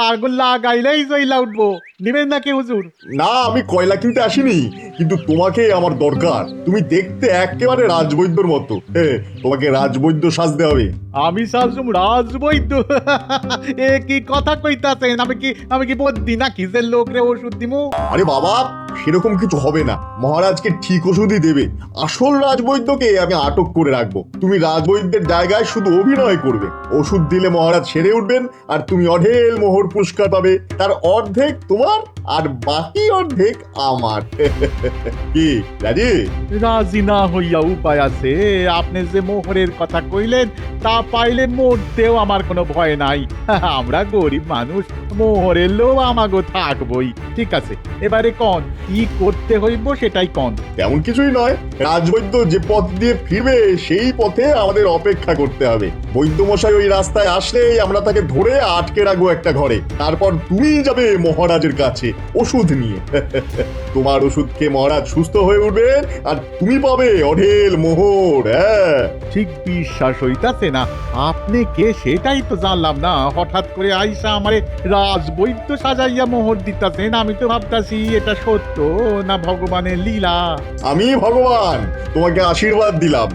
আগুন লাগাইলেই জইলা উঠবো। নিবেন নাকি হুজুর? না, আমি কয়লা কিনতে আসিনি, কিন্তু তোমাকে আমার দরকার। তুমি দেখতে একেবারে রাজবৈদ্যর মতো। তোমাকে রাজবৈদ্য সাজতে হবে। আমি সাজুম রাজবৈদ্য? এ কি কথা কইতাছেন? আমি কি বদ্যি নাকি যে লোকরে ওষুধ দিমু? আরে বাবা, সেরকম কিছু হবে না। মহারাজকে ঠিক ওষুধই দেবে। আসল রাজবৈদ্যকে আমি আটক করে রাখবো। তুমি রাজবৈদ্যের জায়গায় শুধু অভিনয় করবে। ওষুধ দিলে মহারাজ সেরে উঠবেন, আর তুমি অঢেল মোহর পুরস্কার পাবে। তার অর্ধেক তোমার আর বাকি অর্ধেক আমার। কি রাজি? রাজি না হইয়া উপায় আছে? আপনি যে মোহরের কথা কইলেন তা পাইলে মরতেও আমার কোনো ভয় নাই। আমরা গরিব মানুষ, মোহরের লোভ আমাগো থাকবই। ঠিক আছে, এবারে কন কি করতে হইব সেটাই কন। তেমন কিছুই নয়, রাজবৈদ্য যে পথ দিয়ে ফিরবে সেই পথে আমাদের অপেক্ষা করতে হবে। বৈদ্যমশাই ওই রাস্তায় আসলেই আমরা তাকে ধরে আটকে রাখবো একটা ঘরে। তারপর তুমি যাবে মহারাজের কাছে ওষুধ নিয়ে। তোমার ওষুধ খেয়ে মহারাজ সুস্থ হয়ে উঠবেন, আর তুমি পাবে অঢেল মোহর। হ্যাঁ, ঠিক বিশ্বাস হইতাছে না। আপনি কে সেটাই তো জানলাম না। হঠাৎ করে আইসা আমারে রাজবৈদ্য সাজাইয়া মোহর দিতাছেন। আমি তো ভাবতাছি এটা সত্য না ভগবানের লীলা। আমি ভগবান, তোমাকে আশীর্বাদ দিলাম।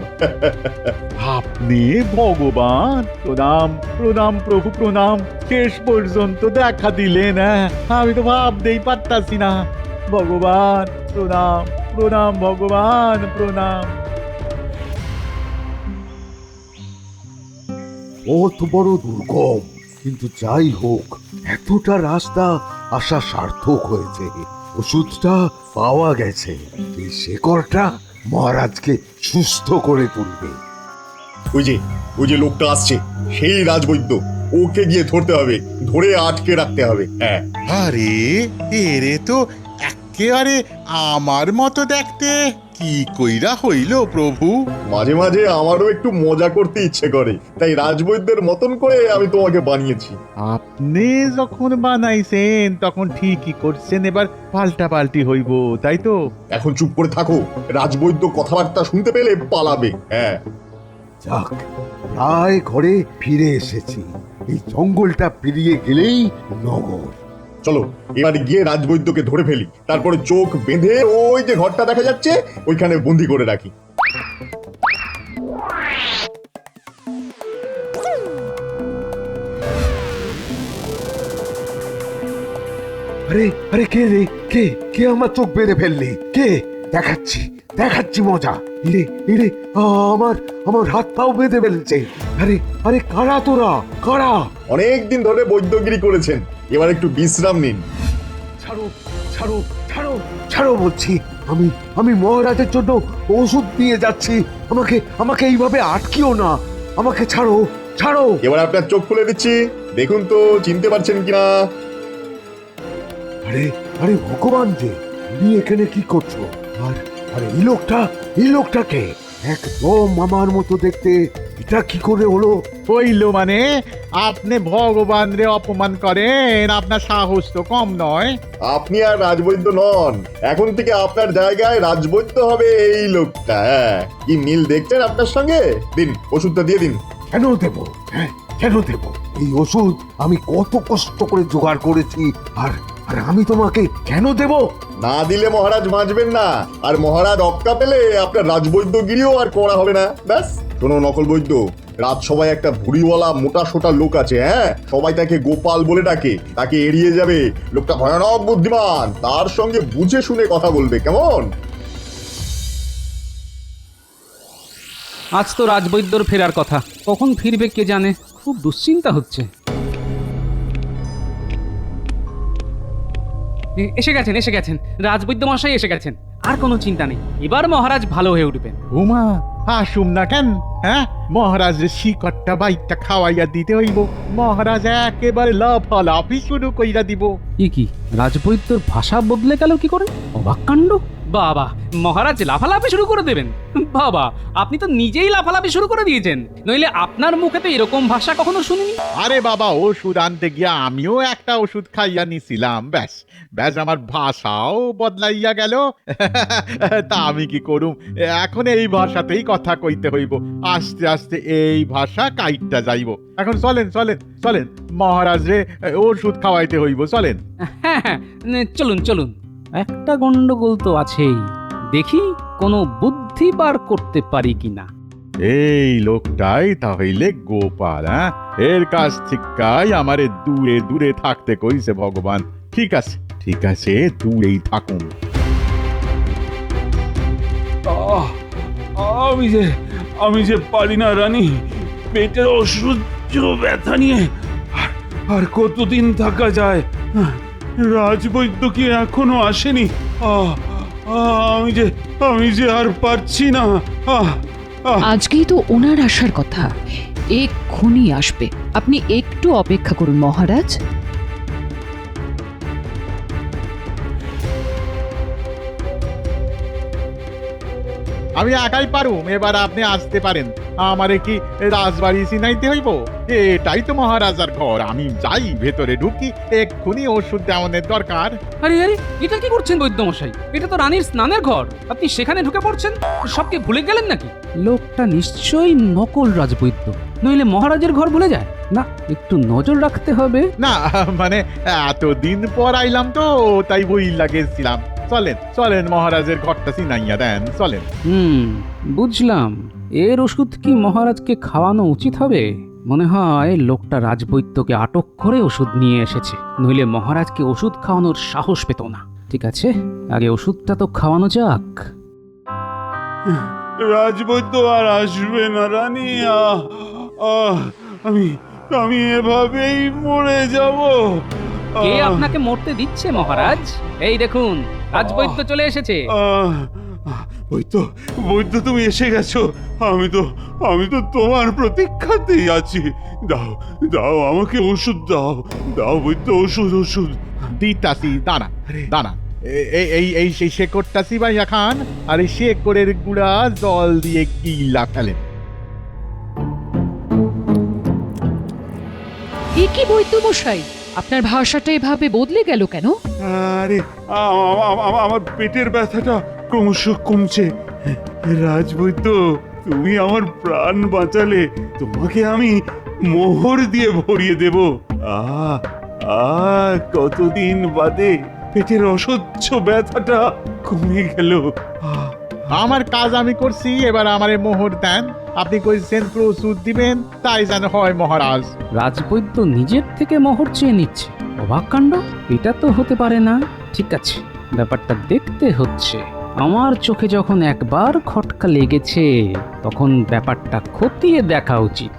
আপনি ভগবান? প্রণাম প্রণাম প্রভু, প্রণাম। শেষ পর্যন্ত দেখা দিলেন। আমি তো ভাবতেই পারতাছি না। ভগবান প্রণাম, প্রণাম ভগবান, প্রণাম। পথ বড় দুর্গম, কিন্তু যাই হোক এতটা রাস্তা আসা সার্থক হয়েছে। ওষুধটা পাওয়া গেছে। এই শেকড়টা মহারাজকে সুস্থ করে তুলবে। ওই যে লোকটা আসছে, সেই রাজবৈদ্য। ওকে গিয়ে ধরতে হবে, ধরে আটকে রাখতে হবে। হ্যাঁ, আরে এরে তো একেবারে আমার মতো দেখতে। কি কইরা হইল প্রভু? মাঝে মাঝে আমারও একটু মজা করতে ইচ্ছে করে, তাই রাজবৈদ্যের মতন করে আমি তোমাকে বানিয়েছি। আপনি যখন বানাইছেন তখন ঠিকই করছেন, এবার পাল্টা পাল্টি হইব, তাই তো? এখন চুপ করে থাকো, রাজবৈদ্য কথাবার্তা শুনতে পেলে পালাবে। হ্যাঁ, যাক, প্রায় ঘরে ফিরে এসেছি। এই জঙ্গলটা পেরিয়ে গেলেই নগর। চলো এবার গিয়ে রাজবৈদ্যকে ধরে ফেলি, তারপরে চোখ বেঁধে ওই যে ঘরটা দেখা যাচ্ছে ওইখানে বন্দি করে রাখি। আরে আরে কে রে? কে কে আমার চোখ বেঁধে ফেললি? কে? দেখাচ্ছি দেখাচ্ছি মজা। ইরে ইরে, আমার আমার হাত পাও বেঁধে ফেলছে। আরে আরে কারা তোরা? কারা? অনেকদিন ধরে বৈদ্যগিরি করেছেন, এবার একটু বিশ্রাম নিন। ছাড়ো ছাড়ো ছাড়ো ছাড়ো বলছি। আমি আমি মহারাজের জন্য ওষুধ দিয়ে যাচ্ছি। আমাকে আমাকে এইভাবে আটকিও না। আমাকে ছাড়ো ছাড়ো। এবার আপনার চোখ খুলে দিচ্ছি, দেখুন তো চিনতে পারছেন কিনা। আরে আরে ভগবান যে, তুমি এখানে কি করছো? আর আর এই লোকটাকে একদম আমার মতো দেখতে। এটা কি করে হলো? হইল মানে আপনি ভগবান রে অপমান করেন? আপনার সাহস তো কম নয়। আপনি আর রাজবৈদ্য নন, এখন থেকে আপনার জায়গায় রাজবৈদ্য হবে এই লোকটা। হ্যাঁ, কি মিল দেখছেন আপনার সঙ্গে? দিন, ওষুধটা দিয়ে দিন। কেন দেব? হ্যাঁ, কেন দেব? এই ওষুধ আমি কত কষ্ট করে জোগাড় করেছি, আর আর আমি তোমাকে কেন দেব? না দিলে মহারাজ বাঁচবেন না, আর মহারাজ অক্কা পেলে আপনার রাজবৈদ্যগিরিও আর করা হবে না। ব্যাস। শোনো নকল বৈদ্য, রাজসভায় একটা ভুড়িওয়ালা মোটা সোটা লোক আছে। হ্যাঁ, সবাই তাকে গোপাল বলে ডাকে। তাকে এড়িয়ে যাবে। লোকটা ভয়ানক বুদ্ধিমান, তার সঙ্গে বুঝে শুনে কথা বলবে, কেমন? আজ তো রাজবৈদ্যর ফেরার কথা, কখন ফিরবে কে জানে। খুব দুশ্চিন্তা হচ্ছে। এসে গেছেন রাজবৈদ্য মশাই এসে গেছেন। আর কোনো চিন্তা নেই, এবার মহারাজ ভালো হয়ে উঠবেন। উমা, আসুম না কেন? হ্যাঁ, মহারাজের শিকড়টা বাইকটা খাওয়াইয়া দিতে হইব। মহারাজ একেবারে লাফালাফি শুরু কইরা দিব। কি রাজবৈদ্যর ভাষা বদলে গেল কি করে? অবাক কাণ্ড। বাবা, মহারাজ লাফালাফি শুরু করে দেবেন? বাবা, আপনি তো নিজেই লাফালাফি শুরু করে দিয়েছেন, নইলে আপনার মুখে তো এরকম ভাষা কখনো শুনিনি। আরে বাবা, ওষুধ আনতে গিয়া আমিও একটা ওষুধ খাইয়া নিছিলাম, ব্যাস ব্যাস আমার ভাষাও বদলাইয়া গেল। তা আমি কি করুম, এখন এই ভাষাতেই কথা কইতে হইব। আস্তে আস্তে এই ভাষা কাইটটা যাইব। এখন চলেন চলেন চলেন, মহারাজ রে ওষুধ খাওয়াইতে হইব। চলেন। হ্যাঁ, চলুন। একটা গন্ডগোল তো আছেই, দেখি কোনো বুদ্ধি বার করতে পারি কিনা। এই লোকটাই তাহলে গোপাল? হ্যাঁ, এর কাছ থেকেই আমারে দূরে দূরে থাকতে কইছে ভগবান। ঠিক আছে, দূরেই থাকুন। আমি যে পারি না রানী, পেটের অসহ্য ব্যথা নিয়ে আর কতদিন থাকা যায়? রাজবৈদ্য কি এখনো আসেনি? আমি যে আর পারছি না। আজকেই তো ওনার আসার কথা, এক্ষুনি আসবে। আপনি একটু অপেক্ষা করুন মহারাজ। আমি একাই পারুম, এবার আপনি আসতে পারেন। আমারে কি রাজবাড়ি চিনাইতে হইব? এটাই তো মহারাজার ঘর। আমি যাই, ভেতরে ঢুকি, এক্ষুনি ওষুধ দেওয়ানোর দরকার। আরে এটা কি করছেন বৈদ্য মশাই? এটা তো রানীর স্নানের ঘর, আপনি সেখানে ঢুকে পড়ছেন। সবকে ভুলে গেলেন নাকি? লোকটা নিশ্চয়ই নকল রাজবৈদ্য, নইলে মহারাজের ঘর ভুলে যায় না। একটু নজর রাখতে হবে। না মানে এতদিন পর আইলাম তো, তাই বই লাগেছিলাম। চলেন মহারাজের ঘরটা চিনাইয়া দেন, চলেন। বুঝলাম। এর ওষুধ কি মহারাজকে খাওয়ানো উচিত হবে? মনে হয় লোকটা রাজবৈদ্যকে আটক করে ওষুধ নিয়ে এসেছে, নইলে মহারাজকে ওষুধ খাওয়ানোর সাহস পেত না। ঠিক আছে, আগে ওষুধটা তো খাওয়ানো যাক। রাজবৈদ্য আর আসবে না রানী। আমি এভাবেই মরে যাব। কে আপনাকে মরতে দিচ্ছে মহারাজ? এই দেখুন, রাজবৈদ্য চলে এসেছে। বৈদ্য তুমি এসে গেছো। আমি তো তোমার প্রতীক্ষাতেই আছি। দাও আমাকে ওষুধ দাও বৈদ্য, ওষুধ। দিতাছি, দানা দানা। এই সেই শেকড়টা সিবাইয়া খান, আর এই শেকড়ের গুঁড়া জল দিয়ে গিলা ফেলেন। এ কি বৈদ্য মশাই, আপনার ভাষাটা এভাবে বদলে গেল কেন? আরে আমার পেটের ব্যথাটা ক্রমশ কমছে। রাজবৈদ্য, তুমি আমার প্রাণ বাঁচালে। তোমাকে আমি মোহর দিয়ে ভরিয়ে দেব। কতদিন বাদে পেটের অসহ্য ব্যথাটা কমে গেল। আমার কাজ আমি করছি, এবার আমারে মোহর দেন। আপনি কইছেন ওষুধ দিবেন, তাই যেন হয় মহারাজ। রাজবৈদ্য নিজের থেকে মোহর চেয়ে নিচ্ছে, অবাক কাণ্ড। এটা তো হতে পারে না। ঠিক আছে, ব্যাপারটা দেখতে হচ্ছে। আমার চোখে যখন একবার খটকা লেগেছে, তখন ব্যাপারটা খতিয়ে দেখা উচিত।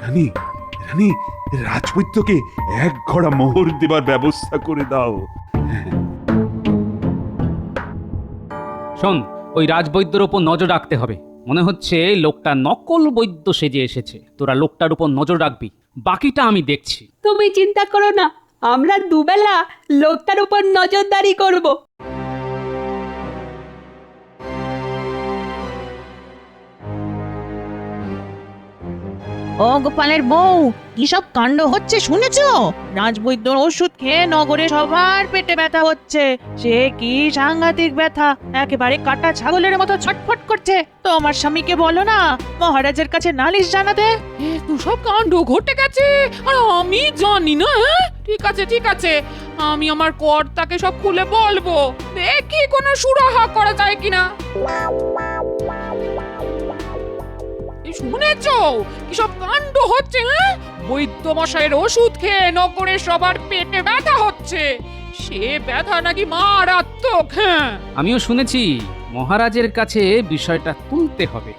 রানী, রাজবৈদ্যকে এক ঘড়া মোহর দেবার ব্যবস্থা করে দাও। শোন, ওই রাজবৈদ্যর উপর নজর রাখতে হবে। মনে হচ্ছে লোকটা নকল বৈদ্য সেজে এসেছে। তোরা লোকটার উপর নজর রাখবি, বাকিটা আমি দেখছি। তুমি চিন্তা করো না, আমরা দুবেলা লোকটার উপর নজরদারি করব। ও গোপালের বউ, কি সব কাণ্ড হচ্ছে শুনেছো? রাজবৈদ্যর ওষুধ খেয়ে নগরে সবার পেটে ব্যথা হচ্ছে। সে কি সাংঘাতিক ব্যথা, একেবারে কাটা ছাগলের মতো ছটফট করছে। তোমার স্বামীকে বলো না মহারাজের কাছে নালিশ জানাতে। এত সব কাণ্ড ঘটে গেছে আর আমি জানি না। ঠিক আছে, আমি আমার কর্তাকে সব খুলে বলবো। দেখি কোনো সুরাহা করা যায় কিনা। শুনেছো কি সব কাণ্ড হচ্ছে? বৈদ্য মশাইয়ের ওষুধ খেয়ে নগরে সবার পেটে ব্যথা হচ্ছে। সে ব্যথা নাকি মারাত্মক। আমিও শুনেছি, মহারাজের কাছে বিষয়টা তুলতে হবে।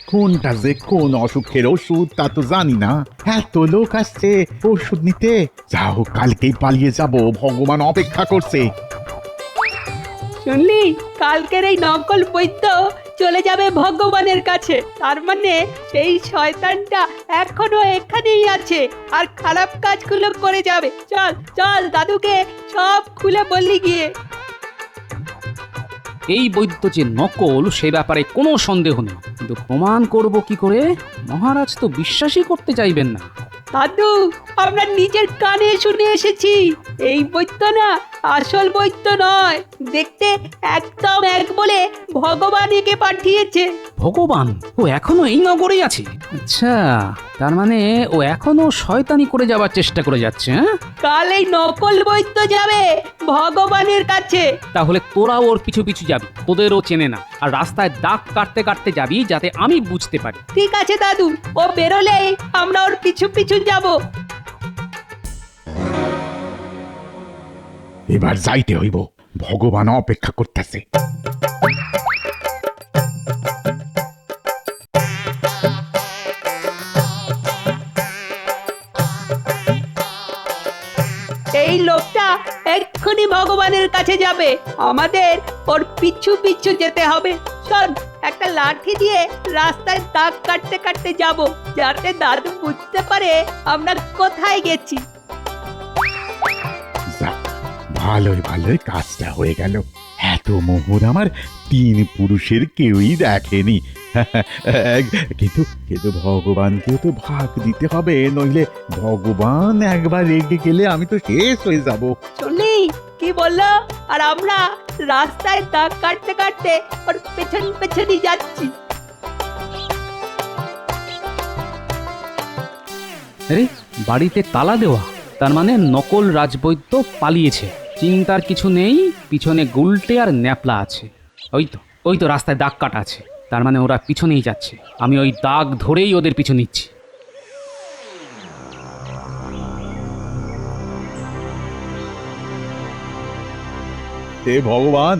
কোনটা যে কোন অসুখের ওষুধ তা তো জানি না। এত লোক আসছে ওষুধ নিতে। যাও, কালকেই পালিয়ে যাব, ভগবান অপেক্ষা করছে। শুনলি, কালকের এই নকল বৈদ্য চলে যাবে ভগবানের কাছে। তার মানে সেই শয়তানটা এখনো এখানেই আছে আর খারাপ কাজগুলো করে যাবে। চল চল, দাদুকে সব খুলে বললি গিয়ে। এই বৈদ্য যে নকল সে ব্যাপারে কোনো সন্দেহ নেই, কিন্তু প্রমাণ করব কি করে? মহারাজ তো বিশ্বাসই করতে চাইবেন না। দাদু, আমরা নিজের কানে শুনে এসেছি, এই বৈদ্য না আসল বৈদ্য নয়। দেখতে একদম এক বলে ভগবান একে পাঠিয়েছে। ভগবান? ও এখনো এই নগরেই আছে? আচ্ছা, তার মানে ও এখনো শয়তানি করে যাবার চেষ্টা করে যাচ্ছে। কাল এই নকল বৈদ্য যাবে ভগবানের কাছে। তাহলে তোরা ওর পিছু পিছু যাবি, তোদেরও চেনে না, আর রাস্তায় দাগ কাটতে কাটতে যাবি যাতে আমি বুঝতে পারি। ঠিক আছে দাদু, ও বেরোলেই আমরা ওর পিছু পিছু যাব। এবার যাইতে হইব, ভগবান অপেক্ষা করতেছে। এই লোকটা এক্ষুনি ভগবানের কাছে যাবে, আমাদের ওর পিছু পিছু যেতে হবে। চল, একটা লাঠি দিয়ে রাস্তায় দাগ কাটতে কাটতে যাব, যাতে দাদু বুঝতে পারে আমরা কোথায় গেছি। ভালোই কাজটা হয়ে গেল। এত মোহর আমার 3 পুরুষের কেউই দেখেনি। কিন্তু ভগবানকেও তো ভাগ দিতে হবে, নইলে ভগবান একবার রেগে গেলে আমি তো শেষ হয়ে যাব। শুনলি কি বললো? আর আমরা রাস্তায় দাগ কাটতে কাটতে ওর পেছন পেছনই যাচ্ছি। আরে, বাড়িতে তালা দেওয়া, তার মানে নকল রাজবৈদ্য পালিয়েছে। চিন্তার কিছু নেই, পিছনে গুলটে আর ন্যাপলা আছে। ওই তো রাস্তায় দাগ কাটা আছে, তার মানে ওরা পিছনেই যাচ্ছে। আমি ওই দাগ ধরেই ওদের পিছু নিচ্ছি। হে ভগবান,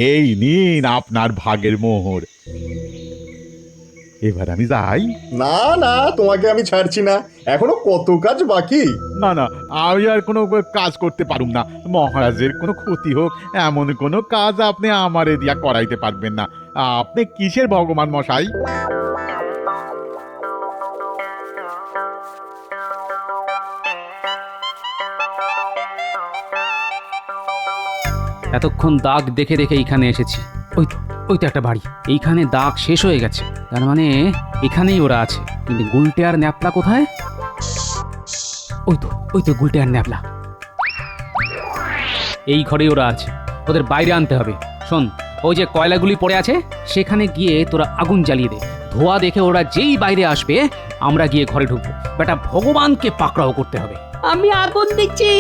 এই নিন আপনার ভাগের মোহর। এবার আমি যাই। না না, তোমাকে আমি ছাড়ছি না, এখনো কত কাজ বাকি। না না, আমি আর কোনো কাজ করতে পারুম না। মহারাজের কোনো ক্ষতি হোক এমন কোনো কাজ আপনি আমারে দিয়া করাইতে পারবেন না। আপনি কিসের ভগবান মশাই? এতক্ষণ দাগ দেখে দেখে এইখানে এসেছি। ওই তো একটা বাড়ি। এইখানে দাগ শেষ হয়ে গেছে, তার মানে এখানেই ওরা আছে। কিন্তু গুলটে আর ন্যাপলা কোথায়? ওই তো গুলটে আর ন্যাপলা। এই ঘরেই ওরা আছে, ওদের বাইরে আনতে হবে। শোন, ওই যে কয়লাগুলি পড়ে আছে সেখানে গিয়ে তোরা আগুন জ্বালিয়ে দে। ধোয়া দেখে ওরা যেই বাইরে আসবে আমরা গিয়ে ঘরে ঢুকবো। বেটা, ভগবানকে পাকড়াও করতে হবে। আমি আগুন দিচ্ছি,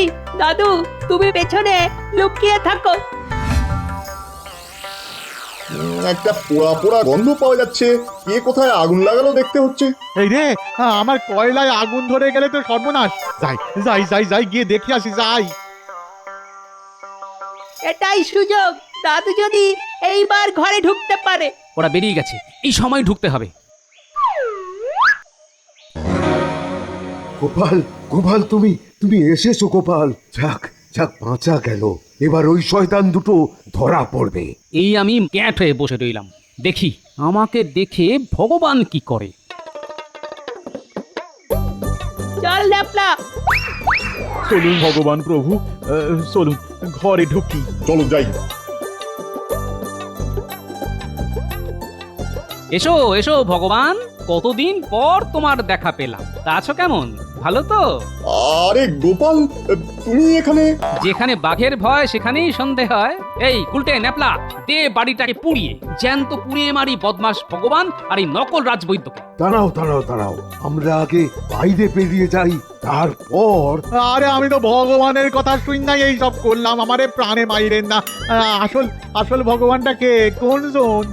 দাদু তুমি পেছনে লুকিয়ে থাকো। একটা পোড়া পোড়া গন্ধ পাওয়া যাচ্ছে, কে কোথায় আগুন লাগালো দেখতে হচ্ছে। এই রে, আমার কয়লায় আগুন ধরে গেলে তো সর্বনাশ। যাই যাই যাই যাই, গিয়ে দেখে আসি, যাই। এটাই সুযোগ, দাদু যদি এইবার ঘরে ঢুকতে পারে। ওরা বেরিয়ে গেছে, এই সময় ঢুকতে হবে। গোপাল, গোপাল, তুমি এসেছো গোপাল। যাক যাক, বাঁচা গেল। এবার ওই শয়তান দুটো ধরা পড়বে। এই আমি ক্যাট হয়ে বসে রইলাম, দেখি আমাকে দেখে ভগবান কি করে। চল ন্যাপলা। চলুন ভগবান প্রভু, চলুন ঘরে ঢুকি। চলো যাই। এসো এসো ভগবান, কতদিন পর তোমার দেখা পেলাম। তা আছো কেমন? ভালো তো? আরে গোপাল, তুমি এখানে? যেখানে বাঘের ভয় সেখানেই সন্দেহ হয়। এই গুলটে ন্যাপলা, দে বাড়িটাকে পুড়িয়ে জ্যান্ত পুড়িয়ে মারি বদমাস ভগবান আর এই নকল রাজবৈদ্যকে। দাঁড়াও দাঁড়াও দাঁড়াও, আমরা আগে বাইরে পেরিয়ে যাই, তারপর। আরে আমি তো ভগবানের কথা শুন নাই এই সব করলাম, আমারে প্রাণে মাইরেন না। আসল ভগবানটাকে কোন জন?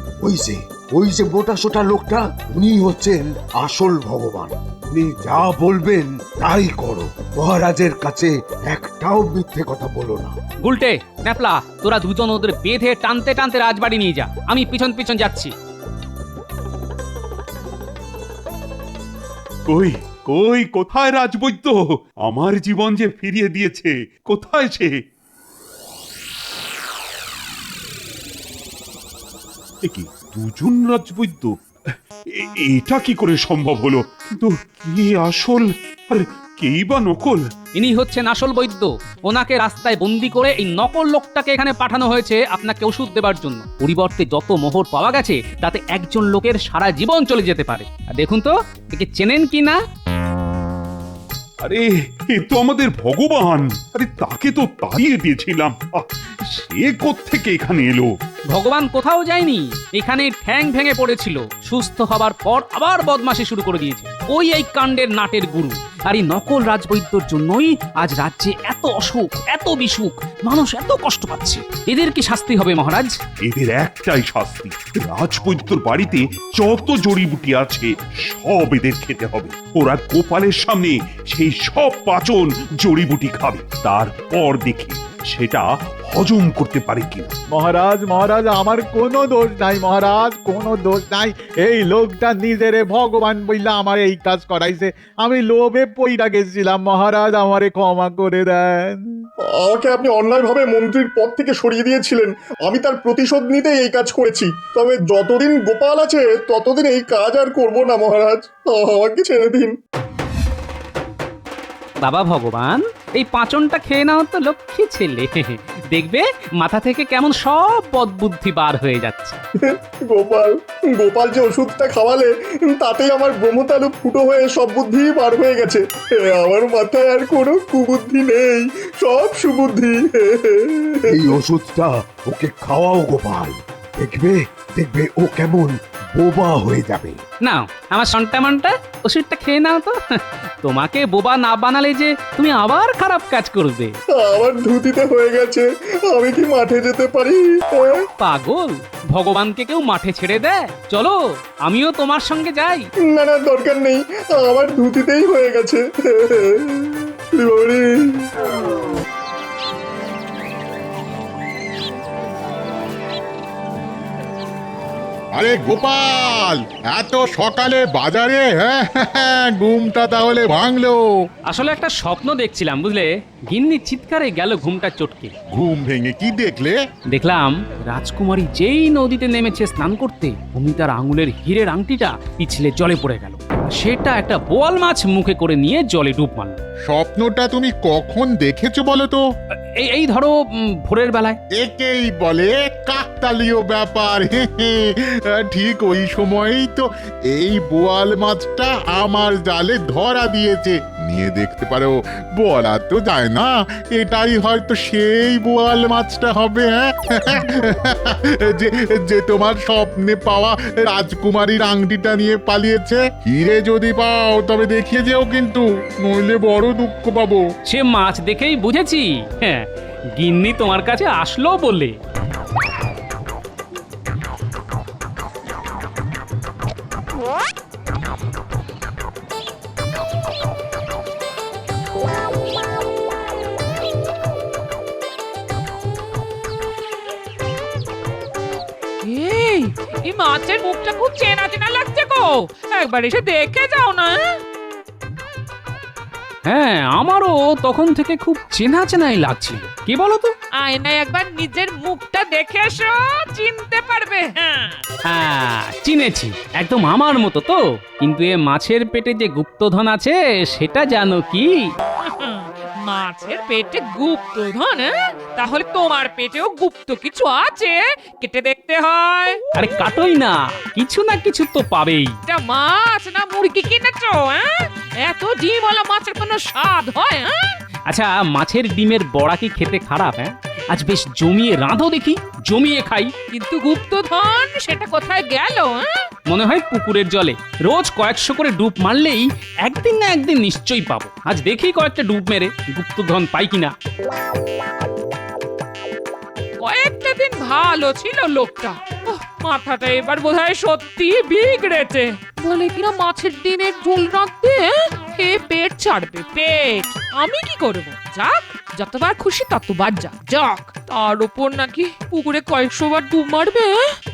ওই যে মোটা সোটা লোকটা, উনি হচ্ছেন আসল ভগবান। আপনি যা বলবেন তাই করো, মহারাজের কাছে একটাও মিথ্যে কথা বলো না। গুলটে ন্যাপলা, তোরা দুজন ওদের বেঁধে টানতে টানতে রাজবাড়ি নিয়ে যা, আমি পিছন পিছন যাচ্ছি। কই কোথায় রাজবৈদ্য? আমার জীবন যে ফিরিয়ে দিয়েছে, কোথায় সে? কি দুজন রাজবৈদ্য? এটা কি করে সম্ভব হলো? কিন্তু কে আসল আর কেই বা নকল? ইনি হচ্ছেন আসল বৈদ্য। ওনাকে রাস্তায় বন্দি করে এই নকল লোকটাকে এখানে পাঠানো হয়েছে আপনাকে ওষুধ দেবার জন্য। পরিবর্তে যত মোহর পাওয়া গেছে তাতে একজন লোকের সারা জীবন চলে যেতে পারে। আর দেখুন তো, একে চেনেন কি না? আরে এ তো আমাদের ভগবান। আরে তাকে তো তাড়িয়ে দিয়েছিলাম, সে কোত্থেকে এখানে এলো? ভগবান কোথাও যায়নি, এখানে ঠ্যাং ভেঙে পড়েছিল। সুস্থ হবার পর আবার বদমাশি শুরু করে দিয়েছে। ওই এই কাণ্ডের নাটের গুরু। আর এই নকল রাজবৈদ্যর জন্যই আজ রাজ্যে এত অসুখ, এত বিসুখ, মানুষ এত কষ্ট পাচ্ছে। এদের কি শাস্তি হবে মহারাজ? এদের একটাই শাস্তি, রাজবৈদ্যর বাড়িতে যত জড়িবুটি আছে সব এদের খেতে হবে। ওরা গোপালের সামনে সেই সব পাচন জড়িবুটি খাবে, তারপর দেখি সেটা হজম করতে পারে কিনা। মহারাজ মহারাজ, আমার কোনো দোষ নাই মহারাজ, কোনো দোষ নাই। এই লোকটা নিজেরে ভগবান বইলা আমার এই কাজ করাইছে। আমি লোভে পইরা গেছিলাম মহারাজ, আমারে ক্ষমা করে দেন। আমাকে আপনি অন্যায়ভাবে মন্ত্রীর পদ থেকে সরিয়ে দিয়েছিলেন, আমি তার প্রতিশোধ নিতে এই কাজ করেছি। তবে যতদিন গোপাল আছে ততদিন এই কাজ আর করব না মহারাজ, আমাকে ছেড়ে দিন। বাবা ভগবান, এই পাঁচনটা খেয়ে নাও তো লক্ষ্মী ছেলে, দেখবে মাথা থেকে কেমন সব বদবুদ্ধি বার হয়ে যাচ্ছে। গোপাল যে ওষুধটা খাওয়ালে তাতেই আমার ব্রহ্মতালু ফুটো হয়ে সব বুদ্ধি বার হয়ে গেছে। আমার মাথায় আর কোনো কুবুদ্ধি নেই, সব সুবুদ্ধি। এই ওষুধটা ওকে খাওয়াও গোপাল, দেখবে ও কেমন বোবা হয়ে যাবে। না, আমার সন্তানটা ওষুধটা খেয়ে নাও তো। তোমাকে বোবা না বানালে যে তুমি আবার খারাপ কাজ করবে। আমার ধুতিতে হয়ে গেছে, আমি কি মাঠে যেতে পারি? পাগল, ভগবানকে কেউ মাঠে ছেড়ে দেয়? চলো আমিও তোমার সঙ্গে যাই। না না, দরকার নেই, আমার ধুতিতেই হয়ে গেছে। আরে গোপাল, এত সকালে বাজারে? হ্যাঁ, ঘুমটা তাহলে ভাঙলো। আসলে একটা স্বপ্ন দেখছিলাম বুঝলে, গিন্নি চিৎকারে গেল ঘুমটা চটকে। ঘুম ভেঙে কি দেখলে? দেখলাম রাজকুমারী যেই নদীতে নেমেছে স্নান করতে, অমনি তার আঙুলের হীরের আংটিটা পিছলে জলে পড়ে গেল। সেটা একটা বোয়াল মাছ মুখে করে নিয়ে জলে ডুব মারল। স্বপ্নটা তুমি কখন দেখেছো বলো তো? এই ধরো ভোরের বেলায়। একেই বলে কাকতালীয় ব্যাপার। ঠিক ওই সময়ই তো এই বোয়াল মাছটা আমার জালে ধরা দিয়েছে। নিয়ে দেখতে পারো, বলা তো যায় না, এটাই হয়তো সেই বোয়াল মাছটা হবে। যে তোমার স্বপ্নে পাওয়া রাজকুমারীর আংটিটা নিয়ে পালিয়েছে। হিরে যদি পাও তবে দেখিয়ে যেও কিন্তু, নইলে বড় দুঃখ পাবো। সে মাছ দেখেই বুঝেছি। হ্যাঁ, গিন্নি তোমার কাছে আসলো বলে। এই মাছের মুখটা খুব চেনা চেনা লাগছে গো, একবার এসে দেখে যাও না। হ্যাঁ, আমারও তখন থেকে খুব চেনা চেনাই লাগছিল। কি বলো তো? আয়নায় একবার নিজের মুখটা দেখে এসো, চিনতে পারবে। হ্যাঁ, চিনেছি, একদম আমার মতো তো। কিন্তু এ মাছের পেটে যে গুপ্তধন আছে সেটা জানো কি? মাছের পেটে গুপ্তধন? তাহলে তোমার পেটেও গুপ্ত কিছু আছে, কেটে দেখতে হয়। আরে কাটোই না, কিছু না কিছু তো পাবেই। এটা মাছ না মুরগি কিনেছো? এত ডিমওয়ালা মাছের কোনো স্বাদ হয়? আচ্ছা, মাছের ডিমের বড়া কি খেতে খারাপ? আজ বেশ জমিয়ে রাঁধো দেখি, জমিয়ে খাই। কিন্তু গুপ্তধন সেটা কোথায় গেল? মনে হয় পুকুরের জলে। রোজ কয়েকশো করে ডুব মারলেই একদিন না একদিন নিশ্চয়ই পাবো। আজ দেখি কয়েকটা ডুব মেরে গুপ্তধন পাই কিনা। কয়েকটা দিন ভালো ছিল লোকটা, মাথাটা এবার বোধহয় সত্যি বিগড়েছে। বলে কিনা মাছের ডিমের ঝোল রাখতে খেয়ে পেট ছাড়বে, পেট। আমি কি করব? যাক, যতবার খুশি ততবার যাক। তার উপর নাকি পুকুরে কয়েকশো বার ডুব মারবে,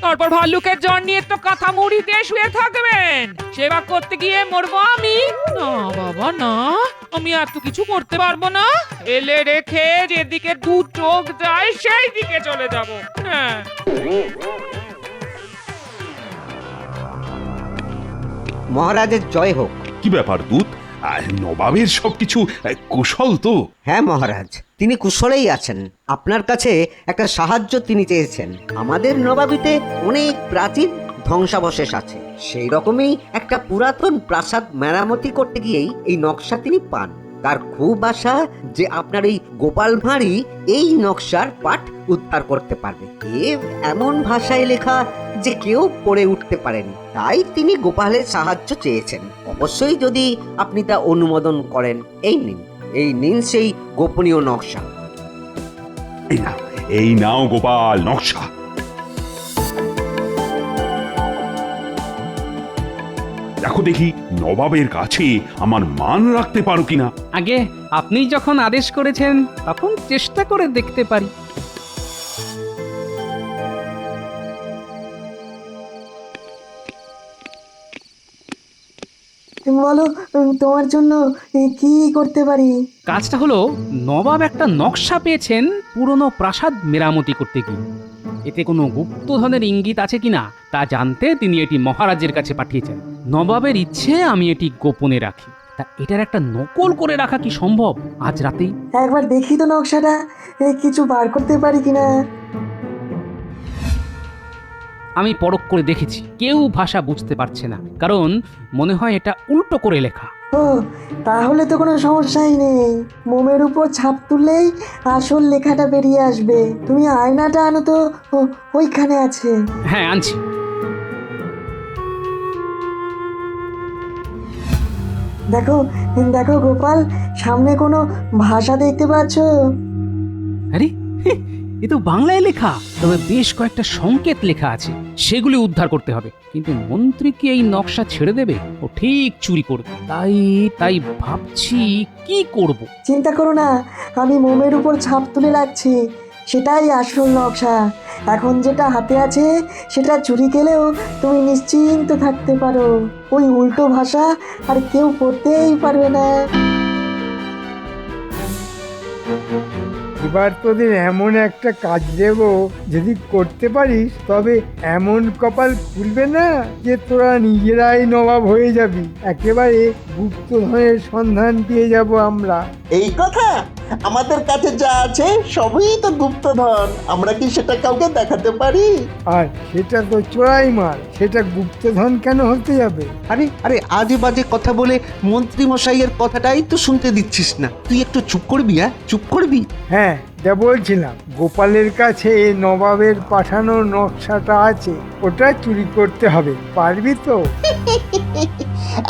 তারপর ভাল্লুকের জ্বর নিয়ে তো কাঁথা মুড়ি দিয়ে শুয়ে থাকবেন। সেবা করতে গিয়ে মরবো আমি? না বাবা না, আমি এত কিছু করতে পারবো না। এলে রেখে যেদিকে দু চোখ যায় সেই দিকে চলে যাব। হ্যাঁ, মহারাজের জয় হোক। কি ব্যাপার দূত, নবাবের সবকিছু কুশল তো? হ্যাঁ মহারাজ, তিনি কুশলেই আছেন। আপনার কাছে একটা সাহায্য তিনি চেয়েছেন। আমাদের নবাবিতে অনেক প্রাচীন ধ্বংসাবশেষ আছে, সেই রকমই একটা পুরাতন প্রাসাদ মেরামতি করতে গিয়েই এই নকশা তিনি পান। তার খুব আশা যে আপনার এই গোপাল ভাঁড়ই এই নকশার পাঠ উদ্ধার করতে পারবে। এমন ভাষায় লেখা যে কেউ পড়ে উঠতে পারেনি, তাই তিনি গোপালের সাহায্য চেয়েছেন। অবশ্যই যদি আপনি তা অনুমোদন করেন। এই নিন সেই গোপনীয় নকশা। এই নাও গোপাল নকশা। দেখো দেখি নবাবের কাছে আমার মান রাখতে পারো কিনা। আগে আপনি যখন আদেশ করেছেন তখন চেষ্টা করে দেখতে পারি। বলো, তোমার জন্য কি করতে পারি? কাজটা হলো, নবাব একটা নকশা পেয়েছেন পুরনো প্রাসাদ মেরামতি করতে গিয়ে। এতে কোনো গুপ্তধনের ইঙ্গিত আছে কিনা তা জানতে তিনি এটি মহারাজের কাছে পাঠিয়েছেন। নবাবের ইচ্ছে আমি এটি গোপনে রাখি। তা এটার একটা নকল করে রাখা কি সম্ভব আজ রাতেই? একবার দেখি তো নকশাটা, কিছু বার করতে পারি কিনা। আমি পরখ করে দেখেছি, কেউ ভাষা বুঝতে পারছে না, কারণ মনে হয় এটা উল্টো করে লেখা। ও, তাহলে তো কোনো সমস্যাই নেই। মোমের উপর ছাপ তুললেই আসল লেখাটা বেরিয়ে আসবে। তুমি আয়নাটা আনো তো, ওইখানে আছে। হ্যাঁ, আনছি। দেখো দেখো গোপাল, সামনে কোনো ভাষা দেখতে পাচ্ছ? আরে, এ তো বাংলায় লেখা, তবে বেশ কয়েকটা সংকেত লেখা আছে, সেগুলি উদ্ধার করতে হবে। কিন্তু মন্ত্রী কি এই নকশা ছেড়ে দেবে? ও ঠিক চুরি করবে। তাই ভাবছি কি করব। চিন্তা করো না, আমি মোমের উপর ছাপ তুলে রাখছি, সেটাই আসল নকশা। এখন যেটা হাতে আছে সেটা চুরি গেলেও তুমি নিশ্চিন্ত থাকতে পারো, ওই উল্টো ভাষা আর কেউ পড়তেই পারবে না। এবার তোদের এমন একটা কাজ দেব, যদি করতে পারিস তবে এমন কপাল খুলবে না যে তোরা নিজেরাই নবাব হয়ে যাবি। একেবারে গুপ্তধনের সন্ধান পেয়ে যাব আমরা। এই কথা, আমাদের কাছে যা আছে সবই তো গুপ্তধন, আমরা কি সেটা কাউকে দেখাতে পারি? আর সেটা তো চোরাই মাল, সেটা গুপ্তধন কেন হতে যাবে? আরে আরে আজে বাজে কথা বলে মন্ত্রী মশাইয়ের কথাটাই তো শুনতে দিচ্ছিস না। তুই একটু চুপ করবি, চুপ করবি। হ্যাঁ, যা বলছিলাম, গোপালের কাছে নবাবের পাঠানো নকশাটা আছে, ওটা চুরি করতে হবে। পারবি তো?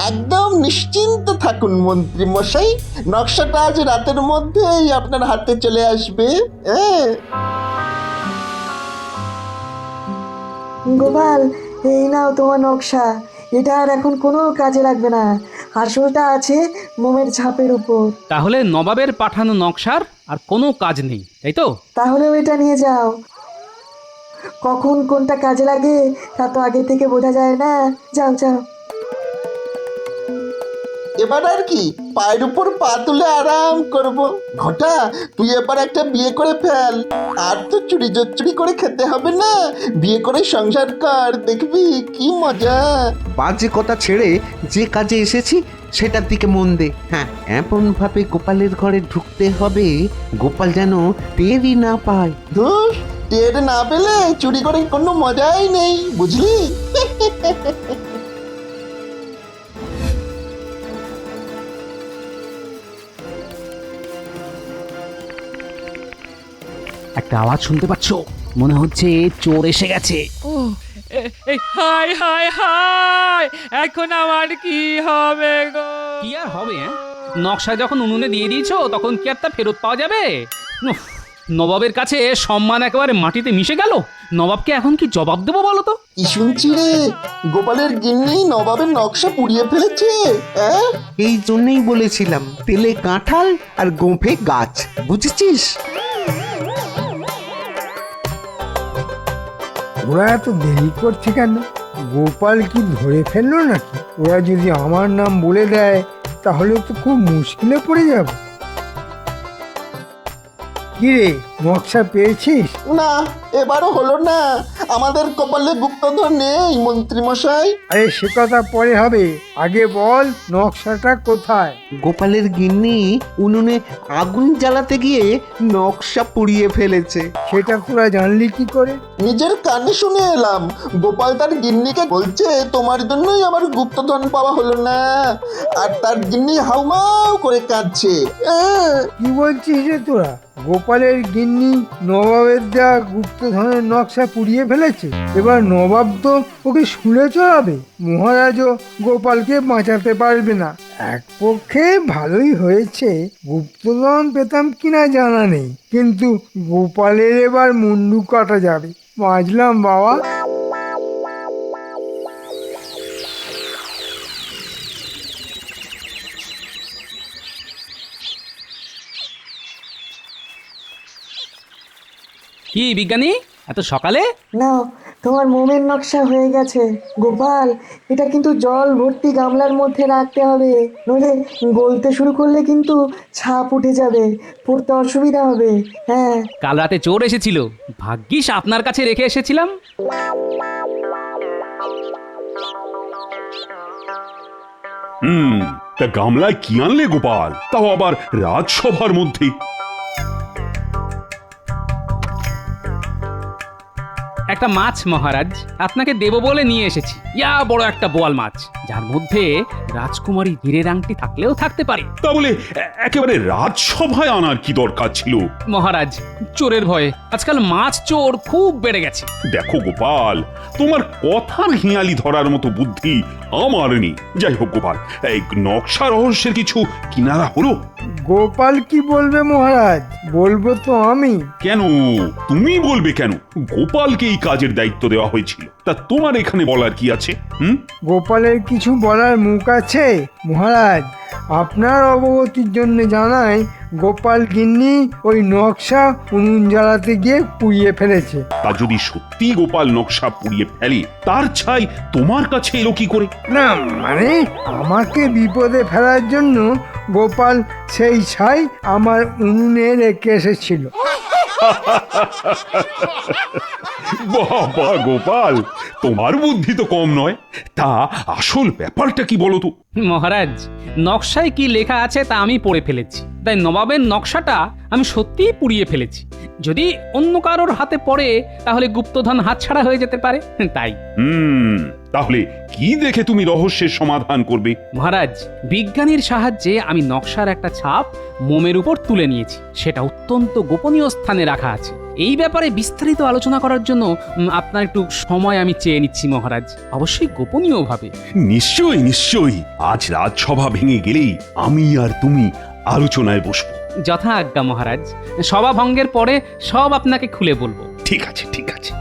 একদম নিশ্চিন্ত থাকুন মন্ত্রী মশাই, নকশাটা আজ রাতের মধ্যেই আপনার হাতে চলে আসবে। গোপাল, এই নাও তোমার নকশা। এটা আর এখন কোনো কাজে লাগবে না, আসলটা আছে মোমের ছাপের উপর। তাহলে নবাবের পাঠানো নকশার আর কোনো কাজ নেই, তাই তো? তাহলে এটা নিয়ে যাও। কখন কোনটা কাজে লাগে তা তো আগে থেকে বোঝা যায় না। যাও যাও। এবার আর কি, পায়ের উপর পা তুলে আরাম করব। ঘটা, তুই এবার একটা বিয়ে করে ফেল, আর তো চুরি চুরি করে খেতে হবে না। বিয়ে করে সংসার কর, দেখবি কি মজা। বাজে কথা ছেড়ে যে কাজে এসেছি সেটার দিকে মন দে। হ্যাঁ, এমন ভাবে গোপালের ঘরে ঢুকতে হবে গোপাল যেন টেরই না পায়। ধুর, টের না পেলে চুরি করে কোনো মজাই নেই, বুঝলি? একটা আওয়াজ শুনতে পাচ্ছ? মনে হচ্ছে চোর এসে গেছে। ও এই হাই হাই হাই, এখন আমার কি হবে গো? কি আর হবে? নকশা যখন উনুনে দিয়ে দিয়েছো তখন কি আর তা ফেরত পাওয়া যাবে? উফ, নবাবের কাছে সম্মান একেবারে মাটিতে মিশে গেল। নবাবকে এখন কি জবাব দেবো বলো তো? কি শুনছি রে, গোপালের গিন্নি নবাবের নকশা পুড়িয়ে ফেলেছে। এই জন্যই বলেছিলাম তেলে কাঁঠাল আর গোঁফে গাছ, বুঝেছিস? ওরা এত দেরি করছে কেন? গোপাল কি ধরে ফেললো নাকি? ওরা যদি আমার নাম বলে দেয় তাহলে তো খুব মুশকিলে পড়ে যাব। কি রে, নকশা পেয়েছিস? না, এবারও হলো না। আমাদের কপালে গুপ্তধন নেই মন্ত্রী মশাই। আরে সে কথা পরে হবে, আগে বল নকশাটা কোথায়? গোপালের গিন্নি উনুনে আগুন জ্বালাতে গিয়ে নকশা পুড়িয়ে ফেলেছে। সেটা তোরা জানলি কি করে? নিজের কানে শুনে এলাম। গোপাল তার গিন্নিকে বলছে তোমার জন্যই আমার গুপ্তধন পাওয়া হলো না, আর তার গিন্নি হাউমাউ করে কাঁদছে। কি বলছিস রে তোরা? গোপালের গিন্নি নবাবের যা গুপ্তধনের নকশা পুড়িয়ে ফেলেছে, এবার নবাব তো ওকে শুলে চড়াবে। মহারাজও গোপালকে বাঁচাতে পারবে না। এক পক্ষে ভালোই হয়েছে, গুপ্তধন পেতাম কিনা জানা নেই, কিন্তু গোপালের এবার মুন্ডু কাটা যাবে। বাঁচলাম বাবা। কি বিজ্ঞানী, এত সকালে? নাও, তোমার মোমের নকশা হয়ে গেছে। গোপাল, এটা কিন্তু জল ভর্তি গামলার মধ্যে রাখতে হবে, নইলে গলতে শুরু করলে কিন্তু ছাপ উঠে যাবে, পড়তে অসুবিধা হবে। হ্যাঁ, কাল রাতে চোর এসেছিল, ভাগ্যিস আপনার কাছে রেখে এসেছিলাম। তা গামলায় কি আনলে গোপাল, তাও আবার রাজসভার মধ্যে? একটা মাছ মহারাজ, আপনাকে দেব বলে নিয়ে এসেছি। ইয়া বড় একটা বোয়াল মাছ, যার মধ্যে রাজকুমারী হীরের আংটি থাকলেও থাকতে পারে। তা বলে একেবারে রাজসভায় আনার কি দরকার ছিল? মহারাজ, চোরের ভয়ে আজকাল মাছ চোর খুব বেড়ে গেছে। দেখো গোপাল, তোমার কথার হিয়ালি ধরার মতো বুদ্ধি আমার নেই। যাই হোক গোপাল, এই নকশা রহস্যের কিছু কিনারা হলো? গোপাল কি বলবে মহারাজ? বলবো তো আমি। কেন তুমি বলবে কেন? গোপালকে এই কাজের দায়িত্ব দেওয়া হয়েছিল, তা তোমার এখানে বলার কি আছে? গোপালের কিছু বলার মুখ আছে মহারাজ? আপনার অবগতির জন্য জানাই গোপাল গিন্নি ওই নকশা উনুন জ্বালাতে গিয়ে পুড়িয়ে ফেলেছে। তা যদি সত্যি গোপাল নকশা পুড়িয়ে ফেলে, তার ছাই তোমার কাছে এলো কি করে? না মানে আমাকে বিপদে ফেলার জন্য গোপাল সেই ছাই আমার উনুনে রেখে এসেছিল। বাবা গোপাল, তোমার বুদ্ধি তো কম নয়। তা আসল ব্যাপারটা কি বলো তো? মহারাজ, নকশায় কি লেখা আছে তা আমি পড়ে ফেলেছি, তাই নবাবের নকশাটা আমি সত্যিই পুড়িয়ে ফেলেছি। যদি অন্য কারোর হাতে পড়ে তাহলে গুপ্তধন হাতছাড়া হয়ে যেতে পারে, তাই। তাহলে কি দেখে তুমি রহস্যের সমাধান করবে? মহারাজ, বিজ্ঞানীর সাহায্যে আমি নকশার একটা ছাপ মোমের উপর তুলে নিয়েছি। সেটা অত্যন্ত গোপনীয় স্থানে রাখা আছে। এই ব্যাপারে বিস্তারিত আলোচনা করার জন্য আপনার একটু সময় আমি চেয়ে নিচ্ছি মহারাজ, অবশ্যই গোপনীয়ভাবে। নিশ্চয়ই নিশ্চয়ই, আজ রাজসভা ভেঙে গেলেই আমি আর তুমি আলোচনায় বসবো। যথা আজ্ঞা মহারাজ, সভা ভঙ্গের পরে সব আপনাকে খুলে বলবো। ঠিক আছে ঠিক আছে।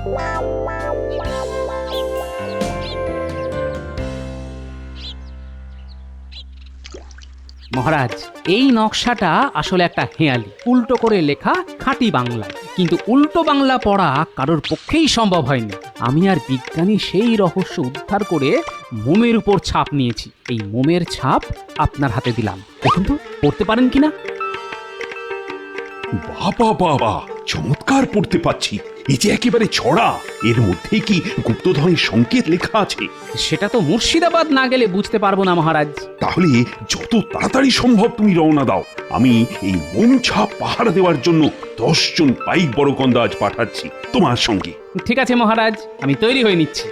মহারাজ, এই নকশাটা আসলে একটা হেঁয়ালি, উল্টো করে লেখা খাঁটি বাংলায়। কিন্তু উল্টো বাংলা পড়া কারোর পক্ষেই সম্ভব হয়নি। আমি আর বিজ্ঞানী সেই রহস্য উদ্ধার করে মোমের উপর ছাপ নিয়েছি। এই মোমের ছাপ আপনার হাতে দিলাম, দেখুন তো পড়তে পারেন কিনা। বাবা বাবা, চমৎকার পড়তে পাচ্ছি। এই যে একেবারে ছড়া, এর মধ্যে কি গুপ্তধনের সংকেত লেখা আছে? সেটা তো মুর্শিদাবাদ না গেলে বুঝতে পারবো না মহারাজ। তাহলে যত তাড়াতাড়ি সম্ভব তুমি রওনা দাও। আমি এই মোম ছাপ পাহারা দেওয়ার জন্য 10 জন পাইক বড়কন্দাজ পাঠাচ্ছি তোমার সঙ্গে। ঠিক আছে মহারাজ, আমি তৈরি হয়ে নিচ্ছি।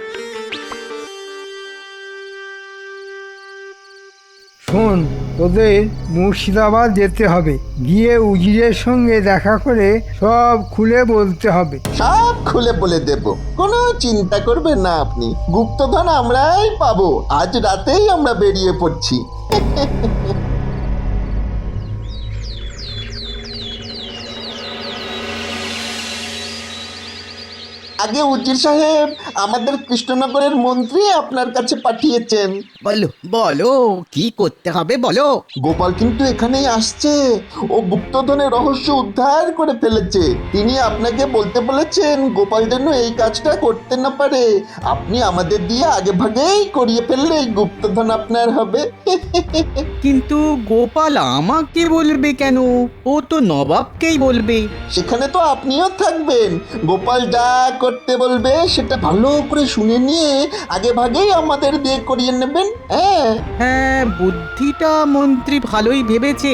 শোন, তোদের মুর্শিদাবাদ যেতে হবে, গিয়ে উজিরের সঙ্গে দেখা করে সব খুলে বলতে হবে। সব খুলে বলে দেব, কোনো চিন্তা করবেন না আপনি। গুপ্তধন আমরাই পাবো, আজ রাতেই আমরা বেরিয়ে পড়ছি। আগে উজির সাহেব, আমাদের কৃষ্ণনগরের মন্ত্রী আপনার কাছে পাঠিয়েছেন। বলো বলো, কি করতে হবে বলো। গোপাল কিন্তু এখানেই আসছে, ও গুপ্তধনের রহস্য উদ্ধার করে ফেলেছে। তিনি আপনাকে বলতে বলেছেন গোপাল যেন এই কাজটা করতে না পারে। আপনি আমাদের দিয়ে আগে ভাগেই করিয়ে ফেললে এই গুপ্তধন আপনার হবে। কিন্তু গোপাল আমাকে বলবে কেন? ও তো নবাবকেই বলবে। সেখানে তো আপনিও থাকবেন। গোপাল যা করতে বলবে সেটা ভালো করে শুনে নিয়ে আগে ভাগেই আমাদের দিয়ে করিয়ে নেবেন। হ্যাঁ, বুদ্ধিটা মন্ত্রী ভালোই ভেবেছে।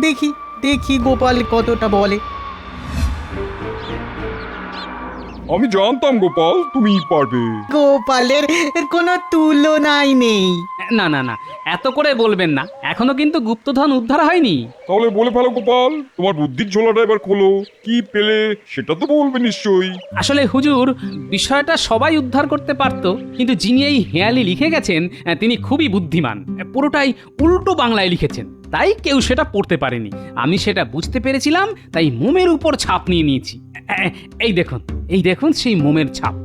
দেখি দেখি গোপাল কতটা বলে। আমি জানতাম গোপাল তুমি পারবে। গোপালের কোনো তুলনাই নেই। না না না, এত করে বলবেন না, এখনো কিন্তু গুপ্তধন উদ্ধার হয়নি। তাহলে বলে ফেলো গোপাল, তোমার বুদ্ধির ঝোলাটা এবার খোলো। কি পেলে সেটা তো বলবে নিশ্চয়ই। আসলে হুজুর, বিষয়টা সবাই উদ্ধার করতে পারতো, কিন্তু যিনি এই হেয়ালি লিখে গেছেন তিনি খুবই বুদ্ধিমান। পুরোটাই উল্টো বাংলায় লিখেছেন, তাই কেউ সেটা পড়তে পারেনি। আমি সেটা বুঝতে পেরেছিলাম, তাই মোমের উপর ছাপ নিয়ে নিয়েছি। এই দেখুন, এই দেখুন সেই মোমের ছাপ।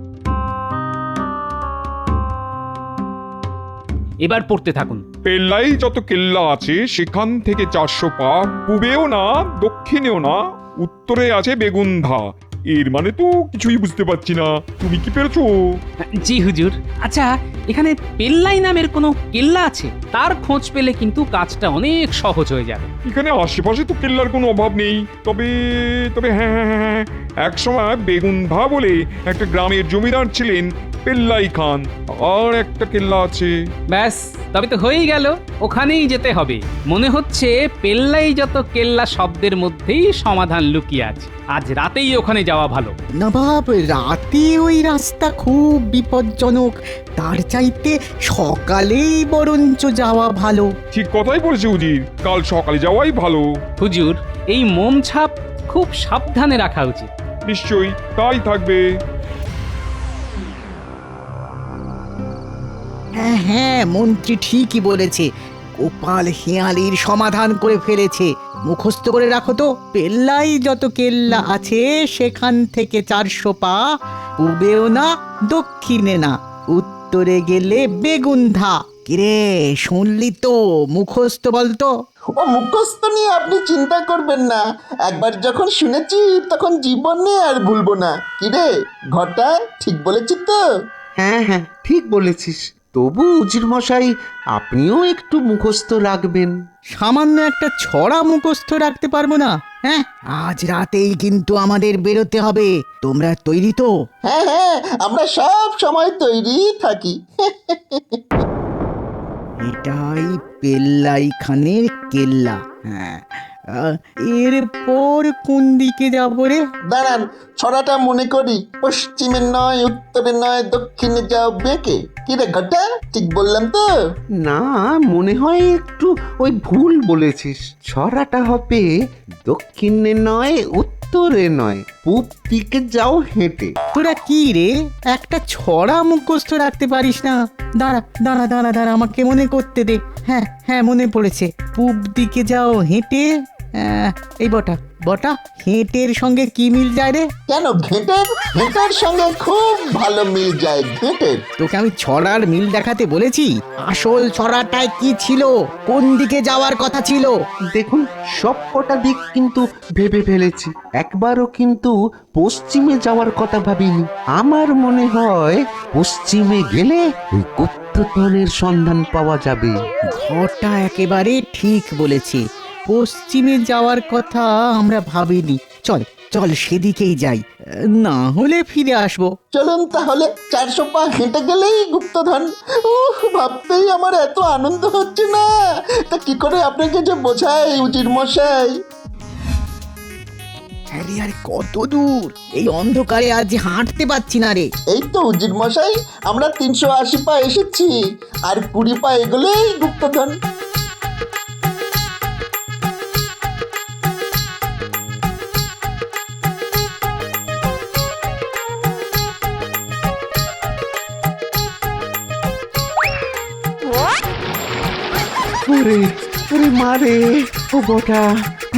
এবার পড়তে থাকুন। পেল্লাই যত কেল্লা আছে সেখান থেকে 400 পা, পূবেও না দক্ষিণেও না, উত্তরে আছে বেগুনধা। এর মানে তো কিছুই বুঝতে পারছি না, তুমি কি পেরেছো? জি হুজুর। আচ্ছা, এখানে পেল্লাই নামের কোনো কেল্লা আছে? তার খোঁজ পেলে কিন্তু কাজটা অনেক সহজ হয়ে যাবে। এখানে আশেপাশে তো কেল্লার কোনো অভাব নেই, তবে তবে হ্যাঁ হ্যাঁ হ্যাঁ, এক সময় বেগুনধা বলে একটা গ্রামের জমিদার ছিলেন পেল্লাই খান, আর একটা কেল্লা আছে। ব্যাস, তবে তো হয়েই গেল। ওখানেই যেতে হবে। মনে হচ্ছে পেল্লাই যত কেল্লা শব্দের মধ্যেই সমাধান লুকিয়ে আছে। আজ রাতেই ওখানে যাওয়া ভালো। নবাব, রাতে ওই রাস্তা খুব বিপজ্জনক, তার চাইতে সকালেই বরঞ্চ যাওয়া ভালো। ঠিক কথাই বলেছে উজির, কাল সকালে যাওয়াই ভালো। হুজুর, এই মোম ছাপ খুব সাবধানে রাখা উচিত। নিশ্চয়ই তাই থাকবে। হ্যাঁ হ্যাঁ, মন্ত্রী ঠিকই বলেছে। গোপাল হেয়ালির সমাধান করে ফেলেছে। মুখস্থ করে রাখো তো, পেল্লাই যত কেল্লা আছে সেখান থেকে 400 পা, পূবেও না দক্ষিণে না, উত্তরে গেলে বেগুনধা, কিরে শুনলি তো? মুখস্থ বলতো। ও মুখস্থ নিয়ে আপনি চিন্তা করবেন না, একবার যখন শুনেছি তখন জীবনে আর ভুলবো না। কিরে ঘটা, ঠিক বলেছি তো? হ্যাঁ হ্যাঁ ঠিক বলেছিস। তবু উজির মশাই আপনিও একটু মুখস্থ রাখবেন। সামান্য একটা ছড়া মুখস্থ রাখতে পারবো না? হ্যাঁ, আজ রাতেই কিন্তু আমাদের বেরোতে হবে। তোমরা তৈরি তো? হ্যাঁ হ্যাঁ, আমরা সব সময় তৈরি থাকি। এটাই পেল্লাই খানের কেল্লা। হ্যাঁ, এরপর কোন দিকে যাবো রে? দাঁড়ান, ছড়াটা মনে করি। পশ্চিমে নয়, উত্তরে নয়, দক্ষিণে যাও বেঁকে। কি রে ঘটা, ঠিক বললাম তো? না, মনে হয় একটু ওই ভুল বলেছিস। ছড়াটা হবে দক্ষিণে নয়, উত্তরে নয়, পূব দিকে যাও হেঁটে। তোরা কি রে, একটা ছড়া মুখস্থ রাখতে পারিস না? দাঁড়া দাঁড়া দাঁড়া দাঁড়া, আমাকে মনে করতে দে। হ্যাঁ হ্যাঁ, মনে পড়েছে। পূব দিকে যাও হেঁটে। এই বটা বটা, হেঁটের সঙ্গে কি মিল যায় রে? কেন ঘেঁটের? ঘেঁটের সঙ্গে খুব ভালো মিল যায় ঘেঁটের। তোকে আমি ছড়ার মিল দেখাতে বলেছি। আসল ছড়াটায় কি ছিল? কোন দিকে যাওয়ার কথা ছিল? দেখুন, সব কটা দিক কিন্তু ভেবে ফেলেছি, একবারও কিন্তু পশ্চিমে যাওয়ার কথা ভাবিনি। আমার মনে হয় পশ্চিমে গেলে ওই গুপ্তধনের সন্ধান পাওয়া যাবে। ঘরটা একেবারে ঠিক বলেছে, পশ্চিমে যাওয়ার কথা আমরা ভাবিনি। চল চল সেদিকেই যাই, না হলে ফিরে আসবো। চলুন তাহলে, 400 পা হেঁটে গেলেই গুপ্তধন। ভাবতেই আমার এত আনন্দ হচ্ছে না, তা কি করে আপনাকে যে বোঝাই উজির মশাই। আরে আরে, কত দূর? এই অন্ধকারে আজ হাঁটতে পারছি না রে। এই তো উজির মশাই, আমরা 380 পা এসেছি, আর 20 পা এগোলেই গুপ্তধন। ওরে ওরে মারে, ও বটা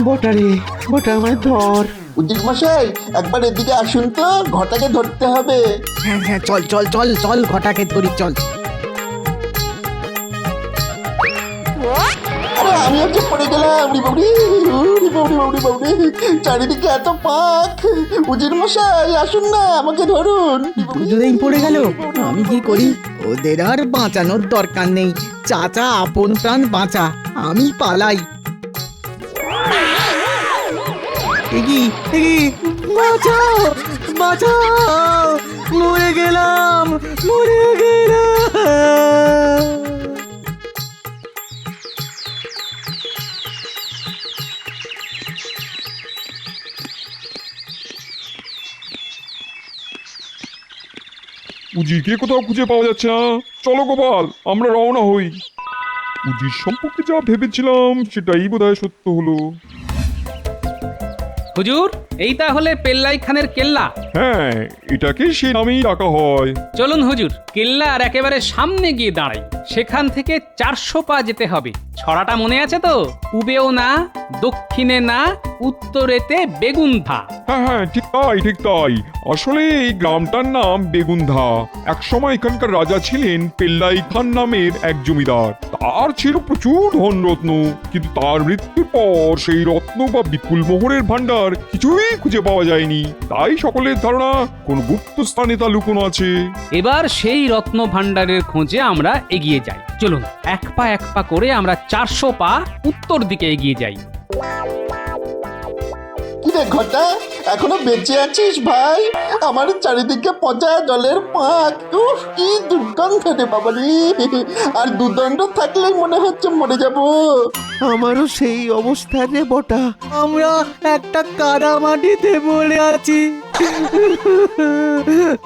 বটা রে, বটা আমায় ধর। উজির মশাই একবার এদিকে আসুন তো, ঘটাকে ধরতে হবে। হ্যাঁ হ্যাঁ, চল চল চল চল, ঘটাকে ধরি, চল। আরে আমি হচ্ছে পড়ে গেলাম। চারিদিকে এত পাক। উজির মশাই আসুন না, আমাকে ধরুন। দুজনেই পড়ে গেল। আমি কি করি? ওদের আর বাঁচানোর দরকার নেই। চাচা আপন প্রাণ বাঁচা, আমি পালাই। বাঁচাও বাঁচাও, মরে গেলাম মরে গেলাম। উজিরকে কোথাও খুঁজে পাওয়া যাচ্ছে না। চলো গোপাল, আমরা রওনা হই। উজির সম্পর্কে যা ভেবেছিলাম সেটাই বোধহয় সত্য হলো। হুজুর, এই তাহলে পেল্লাই খানের কেল্লা। হ্যাঁ, এটাকে সে নামেই ডাকা হয়। চলুন হুজুর, কেল্লার একেবারে সামনে গিয়ে দাঁড়াই। সেখান থেকে 400 পা যেতে হবে। ছড়াটা মনে আছে তো? পূবেও না, দক্ষিণে না, উত্তরেতে বেগুনধা। হ্যাঁ হ্যাঁ, ঠিক তাই ঠিক তাই। আসলে এই গ্রামটার নাম বেগুনধা। একসময় এখানকার রাজা ছিলেন পেল্লাই খান নামের এক জমিদার। তার ছিল প্রচুর ধন রত্ন, কিন্তু তার মৃত্যুর পর সেই রত্ন বা বিপুল মোহরের ভান্ডার কিছুই খুঁজে পাওয়া যায়নি। তাই সকলের ধারণা কোন গুপ্ত স্থানে তা লুকোনো আছে। এবার সেই রত্ন ভান্ডারের খোঁজে আমরা এগিয়ে যাই। চলুন, এক পা করে আমরা 400 পা উত্তর দিকে এগিয়ে যাই। কিরে ঘটা, এখনো বেঁচে আছিস ভাই? আমার চারিদিকে পচা জলের পাক। উফ, কি দুর্গন্ধ রে বাবা রে। আর দুদণ্ড থাকলেই মনে হচ্ছে মরে যাব। আমারও সেই অবস্থা রে বটা। আমরা একটা কাদা মাটিতে পড়ে আছি।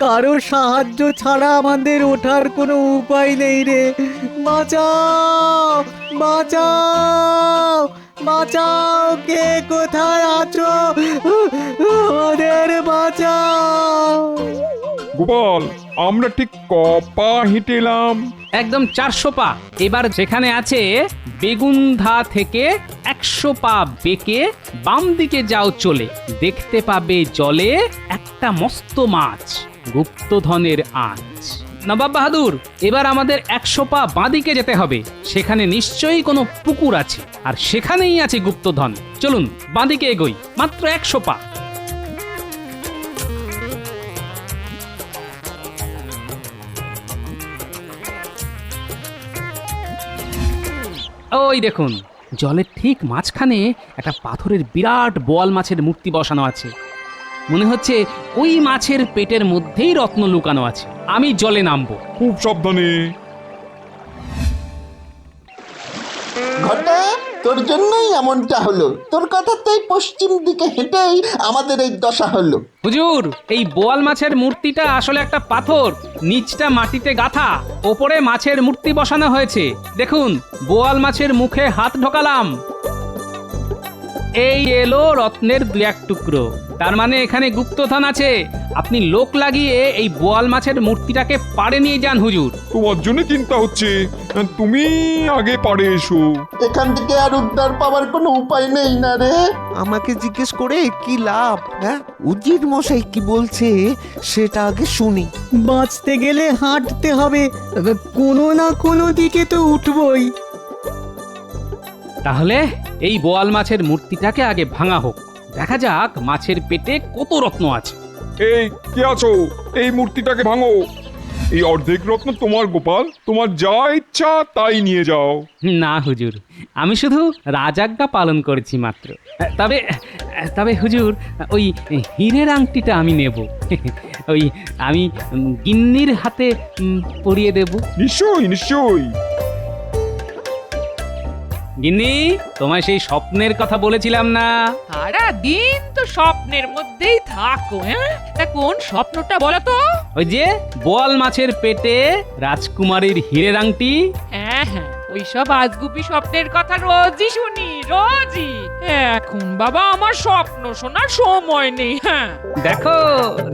কারো সাহায্য ছাড়া আমাদের ওঠার কোনো উপায় নেই রে। বাঁচাও বাঁচাও বাঁচাও, কে কোথায় আছো? আমাদের বাঁচাও। গোপাল, আমরা ঠিক কপা হেঁটে এলাম? একদম 400 পা। এবার যেখানে আছে বেগুনধা থেকে 100 পা বেঁকে বাম দিকে যাও চলে, দেখতে পাবে জলে একটা মস্ত মাছ, গুপ্তধনের আঁচ। নবাব বাহাদুর, এবার আমাদের 100 পা বাঁদিকে যেতে হবে। সেখানে নিশ্চয়ই কোনো পুকুর আছে, আর সেখানেই আছে গুপ্তধন। চলুন বাঁদিকে এগোই, মাত্র 100 পা। ওই দেখুন, জলের ঠিক মাঝখানে একটা পাথরের বিরাট বোয়াল মাছের মূর্তি বসানো আছে। মনে হচ্ছে ওই মাছের পেটের মধ্যেই রত্ন লুকানো আছে। আমি জলে নামবো। খুব সাবধানে। ঘটা, তোর জন্যই এমনটা হলো। তোর কথাতেই পশ্চিম দিকে হেঁটেই আমাদের এই দশা হলো। হুজুর, এই বোয়াল মাছের মূর্তিটা আসলে একটা পাথর, নিচটা মাটিতে গাঁথা, ওপরে মাছের মূর্তি বসানো হয়েছে। দেখুন, বোয়াল মাছের মুখে হাত ঢোকালাম, এই এলো রত্নের 2-1 টুকরো। তার মানে এখানে গুপ্তধন আছে। আপনি লোক লাগিয়ে এই বোয়াল মাছের মূর্তিটাকে পাড়ে নিয়ে যান হুজুর। তোমার জন্য চিন্তা হচ্ছে, তুমি আগে পাড়ে এসো। এখান থেকে আর উদ্ধার পাওয়ার কোনো উপায় নেই না রে। আমাকে জিজ্ঞেস করে কি লাভ? হ্যাঁ, উজির মশাই কি বলছে সেটা আগে শুনি। বাঁচতে গেলে হাঁটতে হবে, তবে কোনো না কোনো দিকে তো উঠবই। তাহলে এই বোয়াল মাছের মূর্তিটাকে আগে ভাঙা হোক, দেখা যাক মাছের পেটে কত রত্ন আছে। এই কে আছো? এই মূর্তিটাকে ভাঙো। এই অর্ধেক রত্ন তোমার গোপাল, তোমার যা ইচ্ছা তাই নিয়ে যাও। না হুজুর, আমি শুধু রাজাজ্ঞা পালন করেছি মাত্র। তবে তবে হুজুর, ওই হীরের আংটিটা আমি নেব। ওই আমি গিন্নির হাতে পরিয়ে দেব। নিশ্চয়ই নিশ্চয়ই। গিন্নি, তোমায় সেই স্বপ্নের কথা বলেছিলাম না? সারা দিন তো স্বপ্নের মধ্যেই থাকো। হ্যাঁ, তা কোন স্বপ্নটা বলো তো? ওই যে বোয়াল মাছের পেটে রাজকুমারীর হীরের আংটি। হ্যাঁ হ্যাঁ, ওইসব আজগুবি স্বপ্নের কথা রোজই শুনি, রোজই। এখন বাবা আমার স্বপ্ন শোনার সময় নেই। হ্যাঁ, দেখো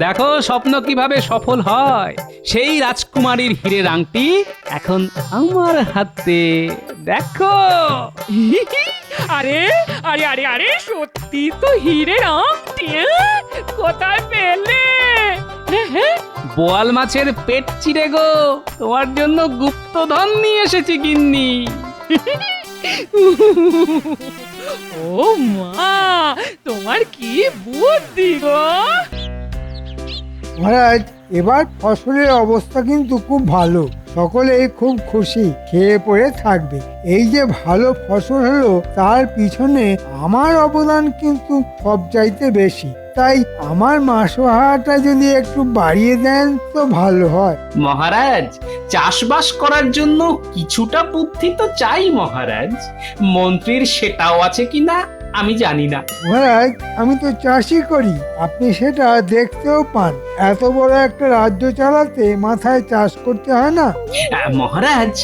দেখো স্বপ্ন কিভাবে সফল হয়। সেই রাজকুমারীর হীরের আংটি এখন আমার হাতে, দেখো। আরে আরে আরে আরে, সত্যি তো হীরের আংটি। কোথায় পেলে? বোয়াল মাছের পেট চিরে গো, তোমার জন্য গুপ্তধন নিয়ে এসেছি গিন্নি। ও মা, তোমার কি বুদ্ধি গো! মহারাজ, এবার ফসলের অবস্থা কিন্তু খুব ভালো, সকলেই খুব খুশি, খেয়ে পড়ে থাকবে। এই যে ভালো ফসল হলো, তার পিছনে আমার অবদান কিন্তু সবচাইতে বেশি। তাই আমার মাসোহারাটা যদি একটু বাড়িয়ে দেন তো ভালো হয়। মহারাজ, চাষবাস করার জন্য কিছুটা বুদ্ধি তো চাই মহারাজ। মন্ত্রীর সেটাও আছে কিনা আমি জানি না। মহারাজ, আমি তো চাষই করি, আপনি সেটা দেখতেও পান। এত বড় একটা রাজ্য চালাতে মাথায় চাষ করতে হয় না? মহারাজ,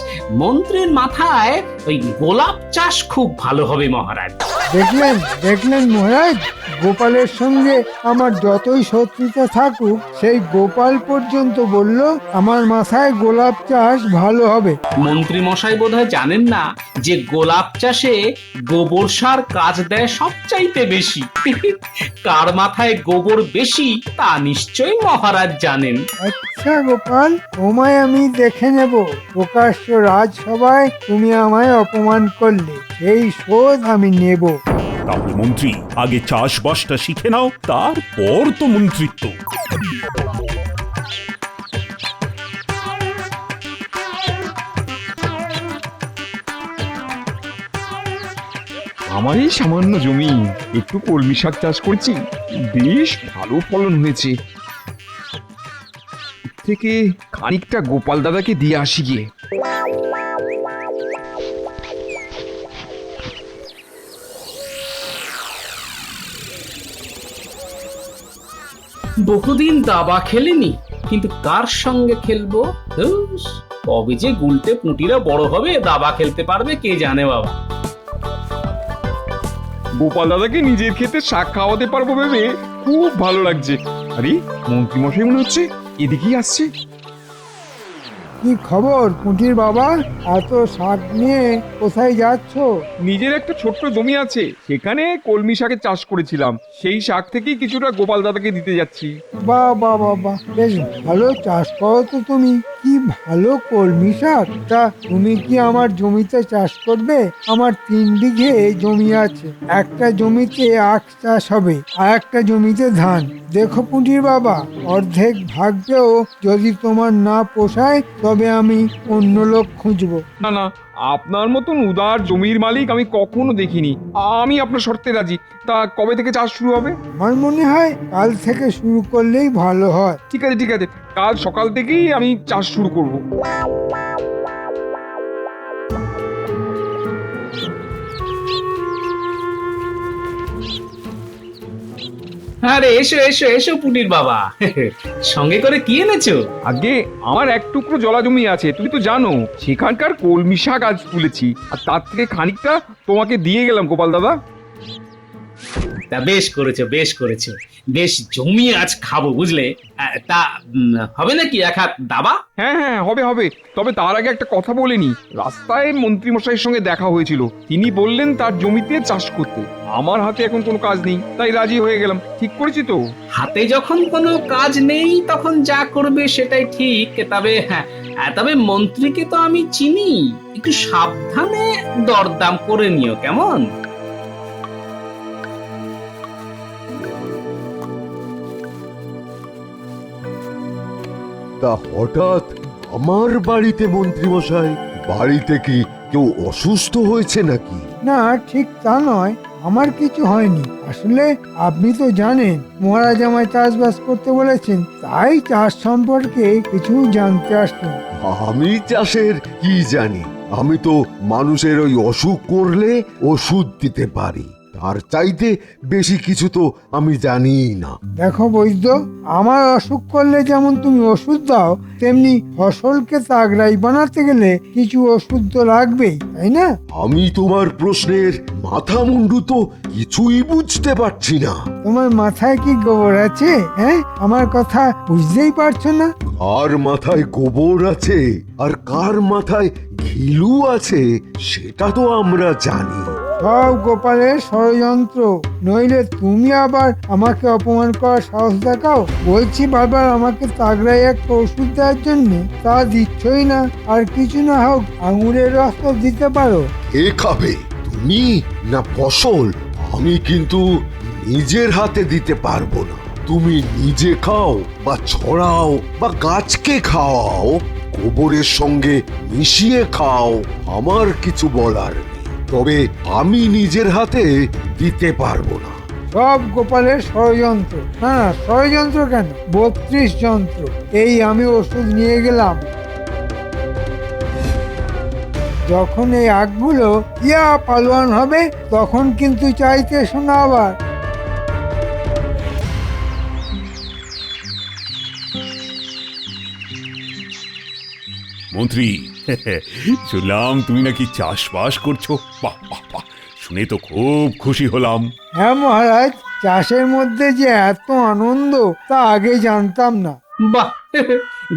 মন্ত্রীর মাথায় ওই গোলাপ চাষ খুব ভালো হবে মহারাজ। দেখলেন দেখলেন মহারাজ, গোপালের সঙ্গে আমার যতই শত্রুতা থাকুক, সেই গোপাল পর্যন্ত বলল আমার মাথায় গোলাপ চাষ ভালো হবে। মন্ত্রী মশাই বোধহয় জানেন না যে গোলাপ চাষে গোবর সার কাজ দেয় সবচাইতে বেশি। কার মাথায় গোবর বেশি তা নিশ্চয়ই মহারাজ জানেন। আচ্ছা গোপাল, তোমায় আমি দেখে নেব। প্রকাশ্য রাজসভায় তুমি আমায় অপমান করলে, সেই শোধ আমি নেব। তাহলে মন্ত্রী, আগে চাষবাসটা শিখে নাও, তারপর তো মন্ত্রিত্ব। আমার এই সামান্য জমি একটু কলমি শাক চাষ করছি, বেশ ভালো ফলন হয়েছে। থেকে খানিকটা গোপাল দাদাকে দিয়ে আসি গিয়ে। বহুদিন দাবা খেলিনি, কিন্তু কার সঙ্গে খেলবো? ধুস, কবে যে গুলটে পুঁটিরা বড় হবে দাবা খেলতে পারবে কে জানে বাবা। গোপাল দাদাকে নিজের ক্ষেতে শাক খাওয়াতে পারবো ভেবে খুব ভালো লাগছে। আরে মন্ত্রী মশাই মনে হচ্ছে এদিকেই আসছে। কি খবর পুঁটির বাবা, এত শাক নিয়ে কোথায় যাচ্ছ? নিজের একটা ছোট্ট জমি আছে, সেখানে কলমি শাকের চাষ করেছিলাম, সেই শাক থেকেই কিছুটা গোপাল দাদাকে দিতে যাচ্ছি। বাহ বাহ বাহ বাহ, বেশ ভালো চাষ করো তো তুমি। কি ভালো কলমি শাক। তা তুমি কি আমার জমিতে চাষ করবে? আমার 3 বিঘে জমি আছে। একটা জমিতে আখ চাষ হবে আর একটা জমিতে ধান। দেখো পুঁটির বাবা, অর্ধেক ভাগেও যদি তোমার না পোষায় তবে আমি অন্য লোক খুঁজবো। না না, আপনার মতন উদার জমির মালিক আমি কখনো দেখিনি। আমি আপনার শর্তে রাজি। তা কবে থেকে চাষ শুরু হবে? আমার মনে হয় কাল থেকে শুরু করলেই ভালো হয়। ঠিক আছে ঠিক আছে, কাল সকাল থেকেই আমি চাষ শুরু করব। আরে এসো এসো এসো পুটির বাবা, সঙ্গে করে কি এনেছো? আগে আমার এক টুকরো জলা জমি আছে, তুমি তো জানো, সেখানকার কলমি শাক আজ তুলেছি, আর তার থেকে খানিকটা তোমাকে দিয়ে গেলাম গোপাল দাদা। তা বেশ করেছো বেশ করেছো, বেশ জমিয়ে আজ খাবো বুঝলে। তা হবে নাকি এক হাত দাবা? হ্যাঁ হ্যাঁ, হবে হবে। তবে তার আগে একটা কথা বলিনি, রাস্তায় মন্ত্রী মশাইয়ের সঙ্গে দেখা হয়েছিল, তিনি বললেন তার জমিতে চাষ করতে। আমার হাতে এখন কোনো কাজ নেই, তাই রাজি হয়ে গেলাম। ঠিক করেছি তো? হাতে যখন কোনো কাজ নেই তখন যা করবে সেটাই ঠিক। তবে হ্যাঁ, তবে মন্ত্রীকে তো আমি চিনি, একটু সাবধানে দরদাম করে নিও, কেমন? তা হঠাৎ আমার বাড়িতে মন্ত্রীমশাই? বাড়িতে কি কেউ অসুস্থ হয়েছে নাকি? না, ঠিক তা নয়, আমার কিছু হয়নি। আসলে আপনি তো জানেন মহারাজ আমায় চাষবাস করতে বলেছেন, তাই চাষ সম্পর্কে কিছু জানতে আসলাম। আমি চাষের কি জানি? আমি তো মানুষের ওই অসুখ করলে ওষুধ দিতে পারি, তার চাইতে বেশি কিছু তো আমি জানিই না। দেখো বৈদ্য, আমার অসুখ করলে যেমন তুমি ওষুধ দাও, তেমনি ফসলকে তাগড়াই বানাতে গেলে কিছু ওষুধ তো লাগবেই, তাই না? আমি তোমার প্রশ্নের মাথা মুন্ডু তো কিছুই বুঝতে পারছি না। তোমার মাথায় কি গোবর আছে? হ্যাঁ, আমার কথা বুঝতেই পারছো না? কার মাথায় গোবর আছে আর কার মাথায় ঘিলু আছে সেটা তো আমরা জানি। সব গোপালের ষড়যন্ত্র, নইলে তুমি আবার আমাকে অপমান করার সাহস দেখাও। বলছি বারবার আমাকে তাগড়াই একটা ওষুধ দেওয়ার জন্য, তা দিচ্ছই না। আর কিছু না হোক আঙুরের রস তো দিতে পারো। কে খাবে, তুমি না ফসল? আমি কিন্তু নিজের হাতে দিতে পারবো না। তুমি নিজে খাও বা ছড়াও বা গাছকে খাওয়াও, গোবরের সঙ্গে মিশিয়ে খাও, আমার কিছু বলার নেই। তবে আমি নিজের হাতে দিতে পারবো না। সব গোপালের ষড়যন্ত্র। না না, ষড়যন্ত্র কেন, 32 যন্ত্র। এই আমি ওষুধ নিয়ে গেলাম। যখন এই আগগুলো পালোয়ান হবে তখন কিন্তু চাইতে শোনা আবার। মন্ত্রী, শুনলাম তুমি নাকি চাষবাস করছো। বাহ বাহ বাহ, শুনে তো খুব খুশি হলাম। হ্যাঁ মহারাজ, চাষের মধ্যে যে এত আনন্দ তা আগে জানতাম না। বাহ,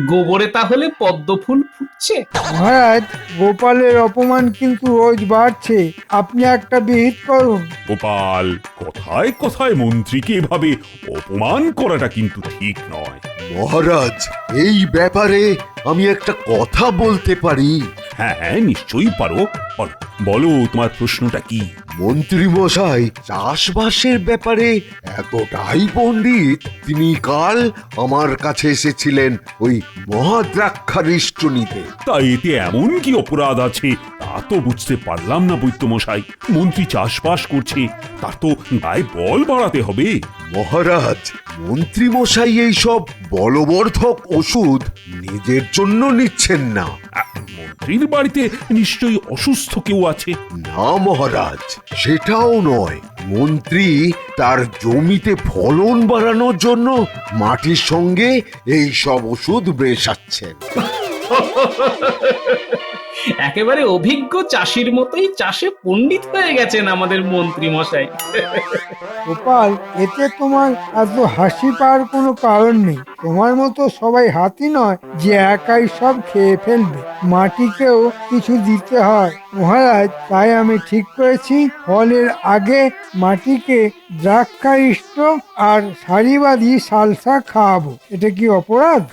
গোবরে তাহলে পদ্ম ফুল ফুটছে। মহারাজ, গোপালের অপমান কিন্তু রোজ বাড়ছে, আপনি একটা বিহিত করুন। গোপাল, কথায় কথায় মন্ত্রীকে এভাবে অপমান করাটা কিন্তু ঠিক নয়। মহারাজ, এই ব্যাপারে আমি একটা কথা বলতে পারি? হ্যাঁ হ্যাঁ, নিশ্চয়ই পারো। বলো বলো, তোমার প্রশ্নটা কি? মন্ত্রী মশাই চাষবাসের ব্যাপারে এতটাই পণ্ডিত, তিনি কাল আমার কাছে এসেছিলেন ওই মহাদ্রাক্ষারিষ্ট নিতে। তা এতে এমন কি অপরাধ আছে তা তো বুঝতে পারলাম না বৈদ্যমশাই। মন্ত্রী চাষবাস করছে, তার তো গায়ে বল বাড়াতে হবে। মহারাজ, মন্ত্রী মশাই এইসব বলবর্ধক ওষুধ নিজের জন্য নিচ্ছেন না। মন্ত্রীর বাড়িতে নিশ্চয়ই অসুস্থ কেউ আছে। না মহারাজ, সেটাও নয়। মন্ত্রী তার জমিতে ফলন বাড়ানোর জন্য মাটির সঙ্গে এই সব ওষুধ মেশাচ্ছেন। একেবারে অভিজ্ঞ চাষির মতোই চাষে পণ্ডিত হয়ে গেছেন আমাদের মন্ত্রী মশাই। গোপাল, এতে তোমার এত হাসি পাওয়ার কোনো কারণ নেই। তোমার মতো সবাই হাতি নয় যে একাই সব খেয়ে ফেলবে, মাটিকেও কিছু দিতে হয়। মহারাজ, তাই আমি ঠিক করেছি ফলের আগে মাটিকে দ্রাক্ষাইষ্ট আর সারিবাদী সালসা খাওয়াবো। এটা কি অপরাধ?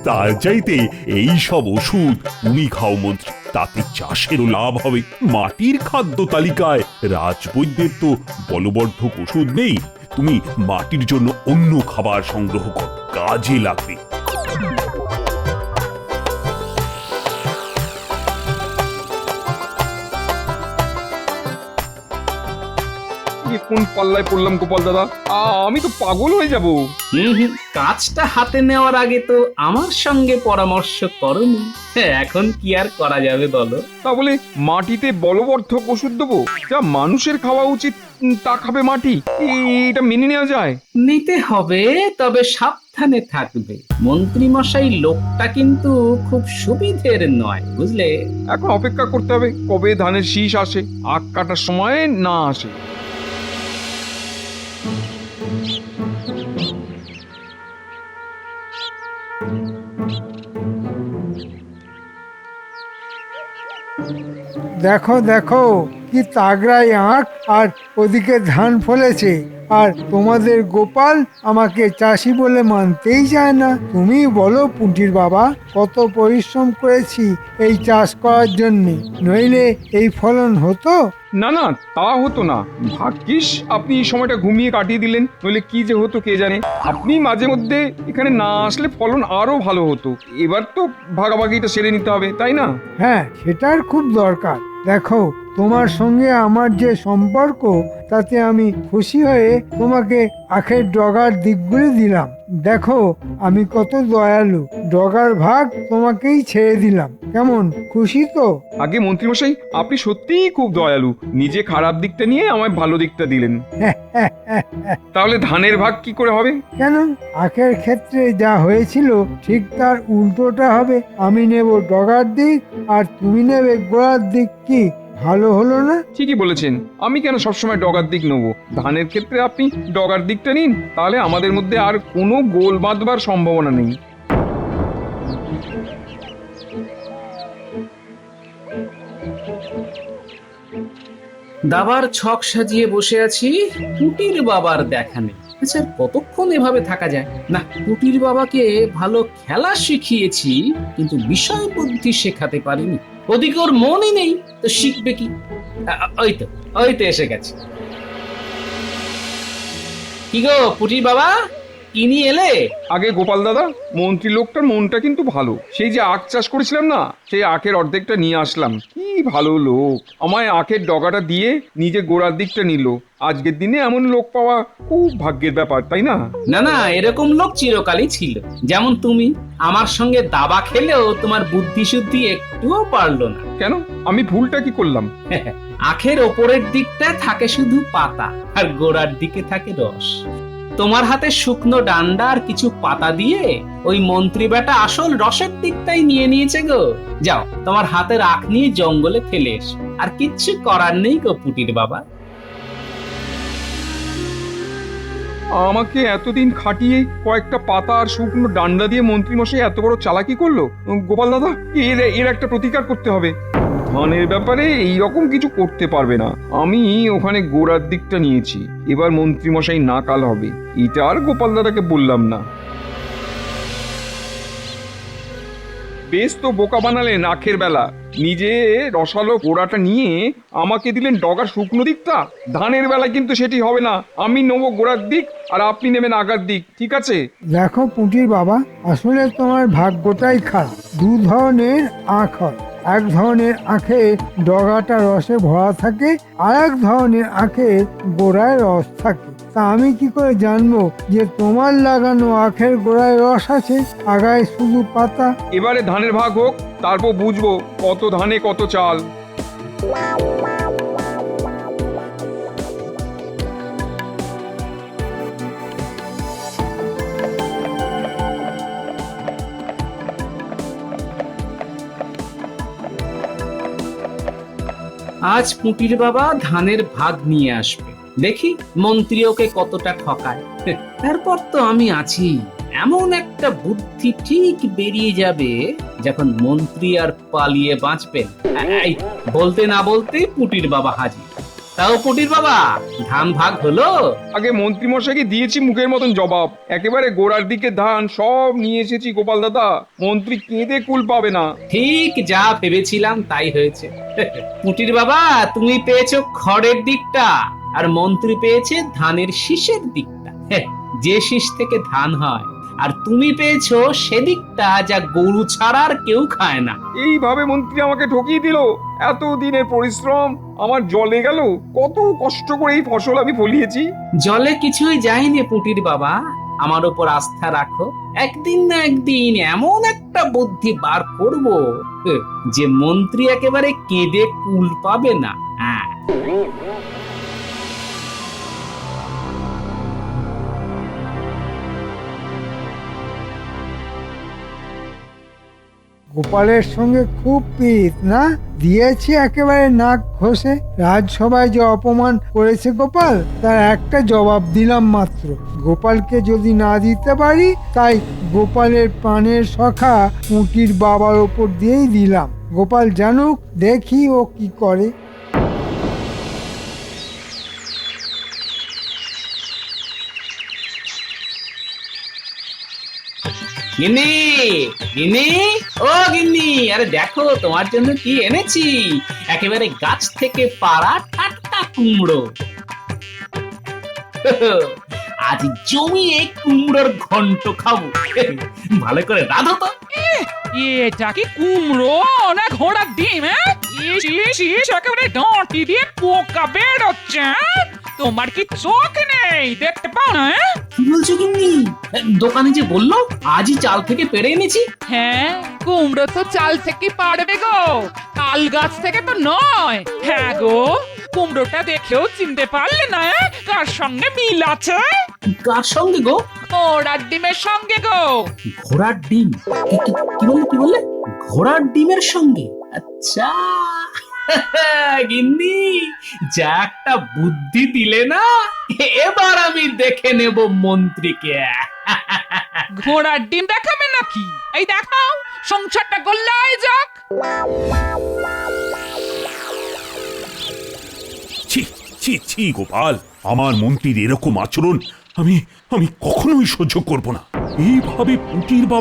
তার চাইতে এই সব ওষুধ তুমি খাও মন্ত্রী, তাতে চাষেরও লাভ হবে। মাটির খাদ্য তালিকায় রাজবৈদ্যের তো বলবর্ধক ওষুধ নেই। তুমি মাটির জন্য অন্য খাবার সংগ্রহ করো, কাজে লাগবে। কোন পাল্লায় পড়লাম গোপাল দাদা, আমি তো পাগল হয়ে যাব। কাজটা হাতে নেওয়ার আগে তো আমার সঙ্গে পরামর্শ করনি, এখন কি আর করা যাবে বলো? তা বলে মাটিতে বলবর্ধক ওষুধ দেবো? যা মানুষের খাওয়া উচিত তা খাবে মাটি? এটা মেনে নেওয়া যায়? নিতে হবে, তবে সাবধানে থাকবে। মন্ত্রী মশাই লোকটা কিন্তু খুব সুবিধের নয়, বুঝলে? এখন অপেক্ষা করতে হবে কবে ধানের শীষ আসে, আখ কাটার সময় না আসে। দেখো দেখো কি তাগড়াই আঁখ, আর ওদিকে ধান ফলেছে, আর তোমাদের গোপাল আমাকে চাষি বলে মানতেই চায় না। তুমি বলো পুঁটির বাবা, কত পরিশ্রম করেছি এই চাষ করার জন্যে, নইলে এই ফলন হতো? না না, তা হতো না। ভাগ্যিস আপনি এই সময়টা ঘুমিয়ে কাটিয়ে দিলেন, নইলে কি যে হতো কে জানে। আপনি মাঝে মধ্যে এখানে না আসলে ফলন আরো ভালো হতো। এবার তো ভাগাভাগিটা সেরে নিতে হবে, তাই না? হ্যাঁ, সেটার খুব দরকার। দেখো, তোমার সঙ্গে আমার যে সম্পর্ক, তাতে আমি খুশি হয়ে তোমাকে আখের ডগার দিকগুলি দিলাম। দেখো আমি কত দয়ালু, ডগার ভাগ তোমাকেই ছেড়ে দিলাম। কেমন, খুশি তো? আগে মন্ত্রীমশাই, আপনি সত্যিই খুব দয়ালু। নিজে খারাপ দিকটা নিয়ে আমায় ভালো দিকটা দিলেন। তাহলে ধানের ভাগ কি করে হবে? কেন, আখের ক্ষেত্রে যা হয়েছিল ঠিক তার উল্টোটা হবে। আমি নেব ডগার দিক আর তুমি নেবে গোড়ার দিক। কি ভালো হলো না? ঠিকই বলেছেন। আমি কেন সবসময় ডগার দিক নেবো? ধানের ক্ষেত্রে আপনি ডগার দিকটা নিন, তাহলে আমাদের মধ্যে আর কোনো গোল বাঁধবার সম্ভাবনা নেই। দাবার ছক সাজিয়ে বসে আছি, পুটির বাবার দেখা নেই। আচ্ছা, কতক্ষণ এভাবে থাকা যায়? না, পুটির বাবাকে ভালো খেলা শিখিয়েছি, কিন্তু বিষয় বুদ্ধি শেখাতে পারিনি। ওদিকে ওর মনই নেই, তো শিখবে কি? ওই তো এসে গেছে। কি গো পুটির বাবা, কি নিয়ে এলে? আগে গোপাল দাদা, মন্ত্রী লোকটার মনটা কিন্তু ভালো। সেই যে আখ চাষ করেছিলাম না, সেই আখের অর্ধেকটা নিয়ে আসলাম। কি ভালো লোক, আমায় আখের ডগাটা দিয়ে নিজে গোড়ার দিকটা নিল। আজকের দিনে এমন লোক পাওয়া খুব ভাগ্যের ব্যাপার, তাই না? না না, এরকম লোক চিরকালই ছিল। যেমন তুমি আমার সঙ্গে দাবা খেলেও তোমার বুদ্ধি শুদ্ধি একটুও পারলো না। কেন, আমি ভুলটা কি করলাম? আখের ওপরের দিকটা থাকে শুধু পাতা, আর গোড়ার দিকে থাকে রস। তোমার হাতে শুকনো ডান্ডা আর কিছু পাতা দিয়ে ওই মন্ত্রী বেটা আসল রসের দিকটাই নিয়ে নিয়েছে গো। যাও, তোমার হাতের আখ নিয়ে জঙ্গলে ফেলে এসো। আর কিচ্ছু করার নেই গো পুটির বাবা। আমাকে এতদিন খাটিয়ে কয়েকটা পাতা আর শুকনো ডান্ডা দিয়ে মন্ত্রীমশাই এত বড় চালাকি করলো। গোপাল দাদা, এর একটা প্রতিকার করতে হবে। ধানের ব্যাপারে এইরকম কিছু করতে পারবে না। আমি ওখানে গোড়ার দিকটা নিয়েছি, এবার মন্ত্রীমশাই নাকাল হবে। এটা আর গোপাল দাদাকে বললাম না। বেশ তো বোকা বানালেন আখের বেলা। নিজে রসালো গোড়াটা নিয়ে আমাকে দিলেন ডগার শুকনো দিকটা। ধানের বেলা কিন্তু সেটি হবে না। আমি নেবো গোড়ার দিক আর আপনি নেবেন আগার দিক, ঠিক আছে? দেখো পুটির বাবা, আসলে তোমার ভাগ্যটাই খারাপ। দু ধরনের আখ হয়। এক ধরনের আখে ডগাটা রসে ভরা থাকে, আর এক ধরনের আখে গোড়ায় রস থাকে। তা আমি কি করে জানবো যে তোমার লাগানো আখের গোড়ায় রস আছে, আগায় শুধু পাতা? এবারে ধানের ভাগ হোক, তারপর বুঝবো কত ধানে কত চাল। আজ পুটির বাবা ধানের ভাগ নিয়ে আসবে, দেখি মন্ত্রী ওকে কতটা ঠকায়। তারপর তো আমি আছি। এমন একটা বুদ্ধি ঠিক বেরিয়ে যাবে যখন মন্ত্রী আর পালিয়ে বাঁচবেন। এই বলতে না বলতে পুটির বাবা হাজির। তাও পুটির বাবা, ধান ভাগ হলো? আগে মন্ত্রী মশাইকে দিয়েছি মুখের মতন জবাব, একেবারে গোড়ার দিকে ধান সব নিয়ে এসেছি গোপাল দাদা। মন্ত্রী কেঁদে কুল পাবে না। ঠিক যা ভেবেছিলাম তাই হয়েছে। পুটির বাবা, তুমি পেয়েছো খড়ের দিকটা, আর মন্ত্রী পেয়েছে ধানের শীষের দিকটা, যে শীষ থেকে ধান হয়। আর তুমি পেয়েছো সেদিকটা যা গরু ছাড়া আর কেউ খায় না। এইভাবে মন্ত্রী আমাকে ঠকিয়ে দিল। এত দিনের পরিশ্রম আমার জলে গেল। কত কষ্ট করে এই ফসল আমি ফলিয়েছি। জলে কিছুই যায়নি পুটির বাবা, আমার উপর আস্থা রাখো। একদিন না একদিন এমন একটা বুদ্ধি বার করব যে মন্ত্রী একেবারে কেঁদে কুল পাবে না। হ্যাঁ, গোপালের সঙ্গে খুব পিত না, দিয়েছি একেবারে নাক ঘষে। রাজসভায় যে অপমান করেছে গোপাল, তার একটা জবাব দিলাম মাত্র। গোপালকে যদি না দিতে পারি, তাই গোপালের প্রাণের সখা পুঁটির বাবার ওপর দিয়েই দিলাম। গোপাল জানুক, দেখি ও কি করে। গিন্নি, গিন্নি, ও গিন্নি, আরে দেখো তোমার জন্য কি এনেছি। একেবারে গাছ থেকে পাড়া টাটকা কুমড়ো। আজ জমিয়ে কুমড়োর ঘন্ট খাবো। ভালো করে রাঁধো তো। এটা কি কুমড়ো না ঘোড়ার ডিম? একেবারে ডাঁটি দিয়ে পোকা বেরোচ্ছে। তোমার কি চোখ নেই, দেখতে পাও না? কি বলছো গিন্নি? দোকানে যে বললো আজই চাল থেকে পেড়ে এনেছি। হ্যাঁ, কুমড়ো তো চাল থেকে পারবে গো, তাল গাছ থেকে তো নয়। হ্যাঁ গো, কুমড়োটা দেখেও চিনতে পারলে না কার সঙ্গে মিল আছে? কার সঙ্গে গো? ঘোড়ার ডিমের সঙ্গে গো। ঘোড়ার ডিম? কি বললে? ঘোড়ার ডিমের সঙ্গে? আচ্ছা গিন্নি, যা একটা বুদ্ধি দিলে না, এবার আমি দেখে নেব মন্ত্রীকে। ঘোড়ার ডিম দেখাবে নাকি? এই দেখাও, সংসারটা গোল্লায় যাক। ছি ছি ছি গোপাল, আমার মন্ত্রীর এরকম আচরণ আমি কখনোই সহ্য করব না। এইভাবে পুটির বাবা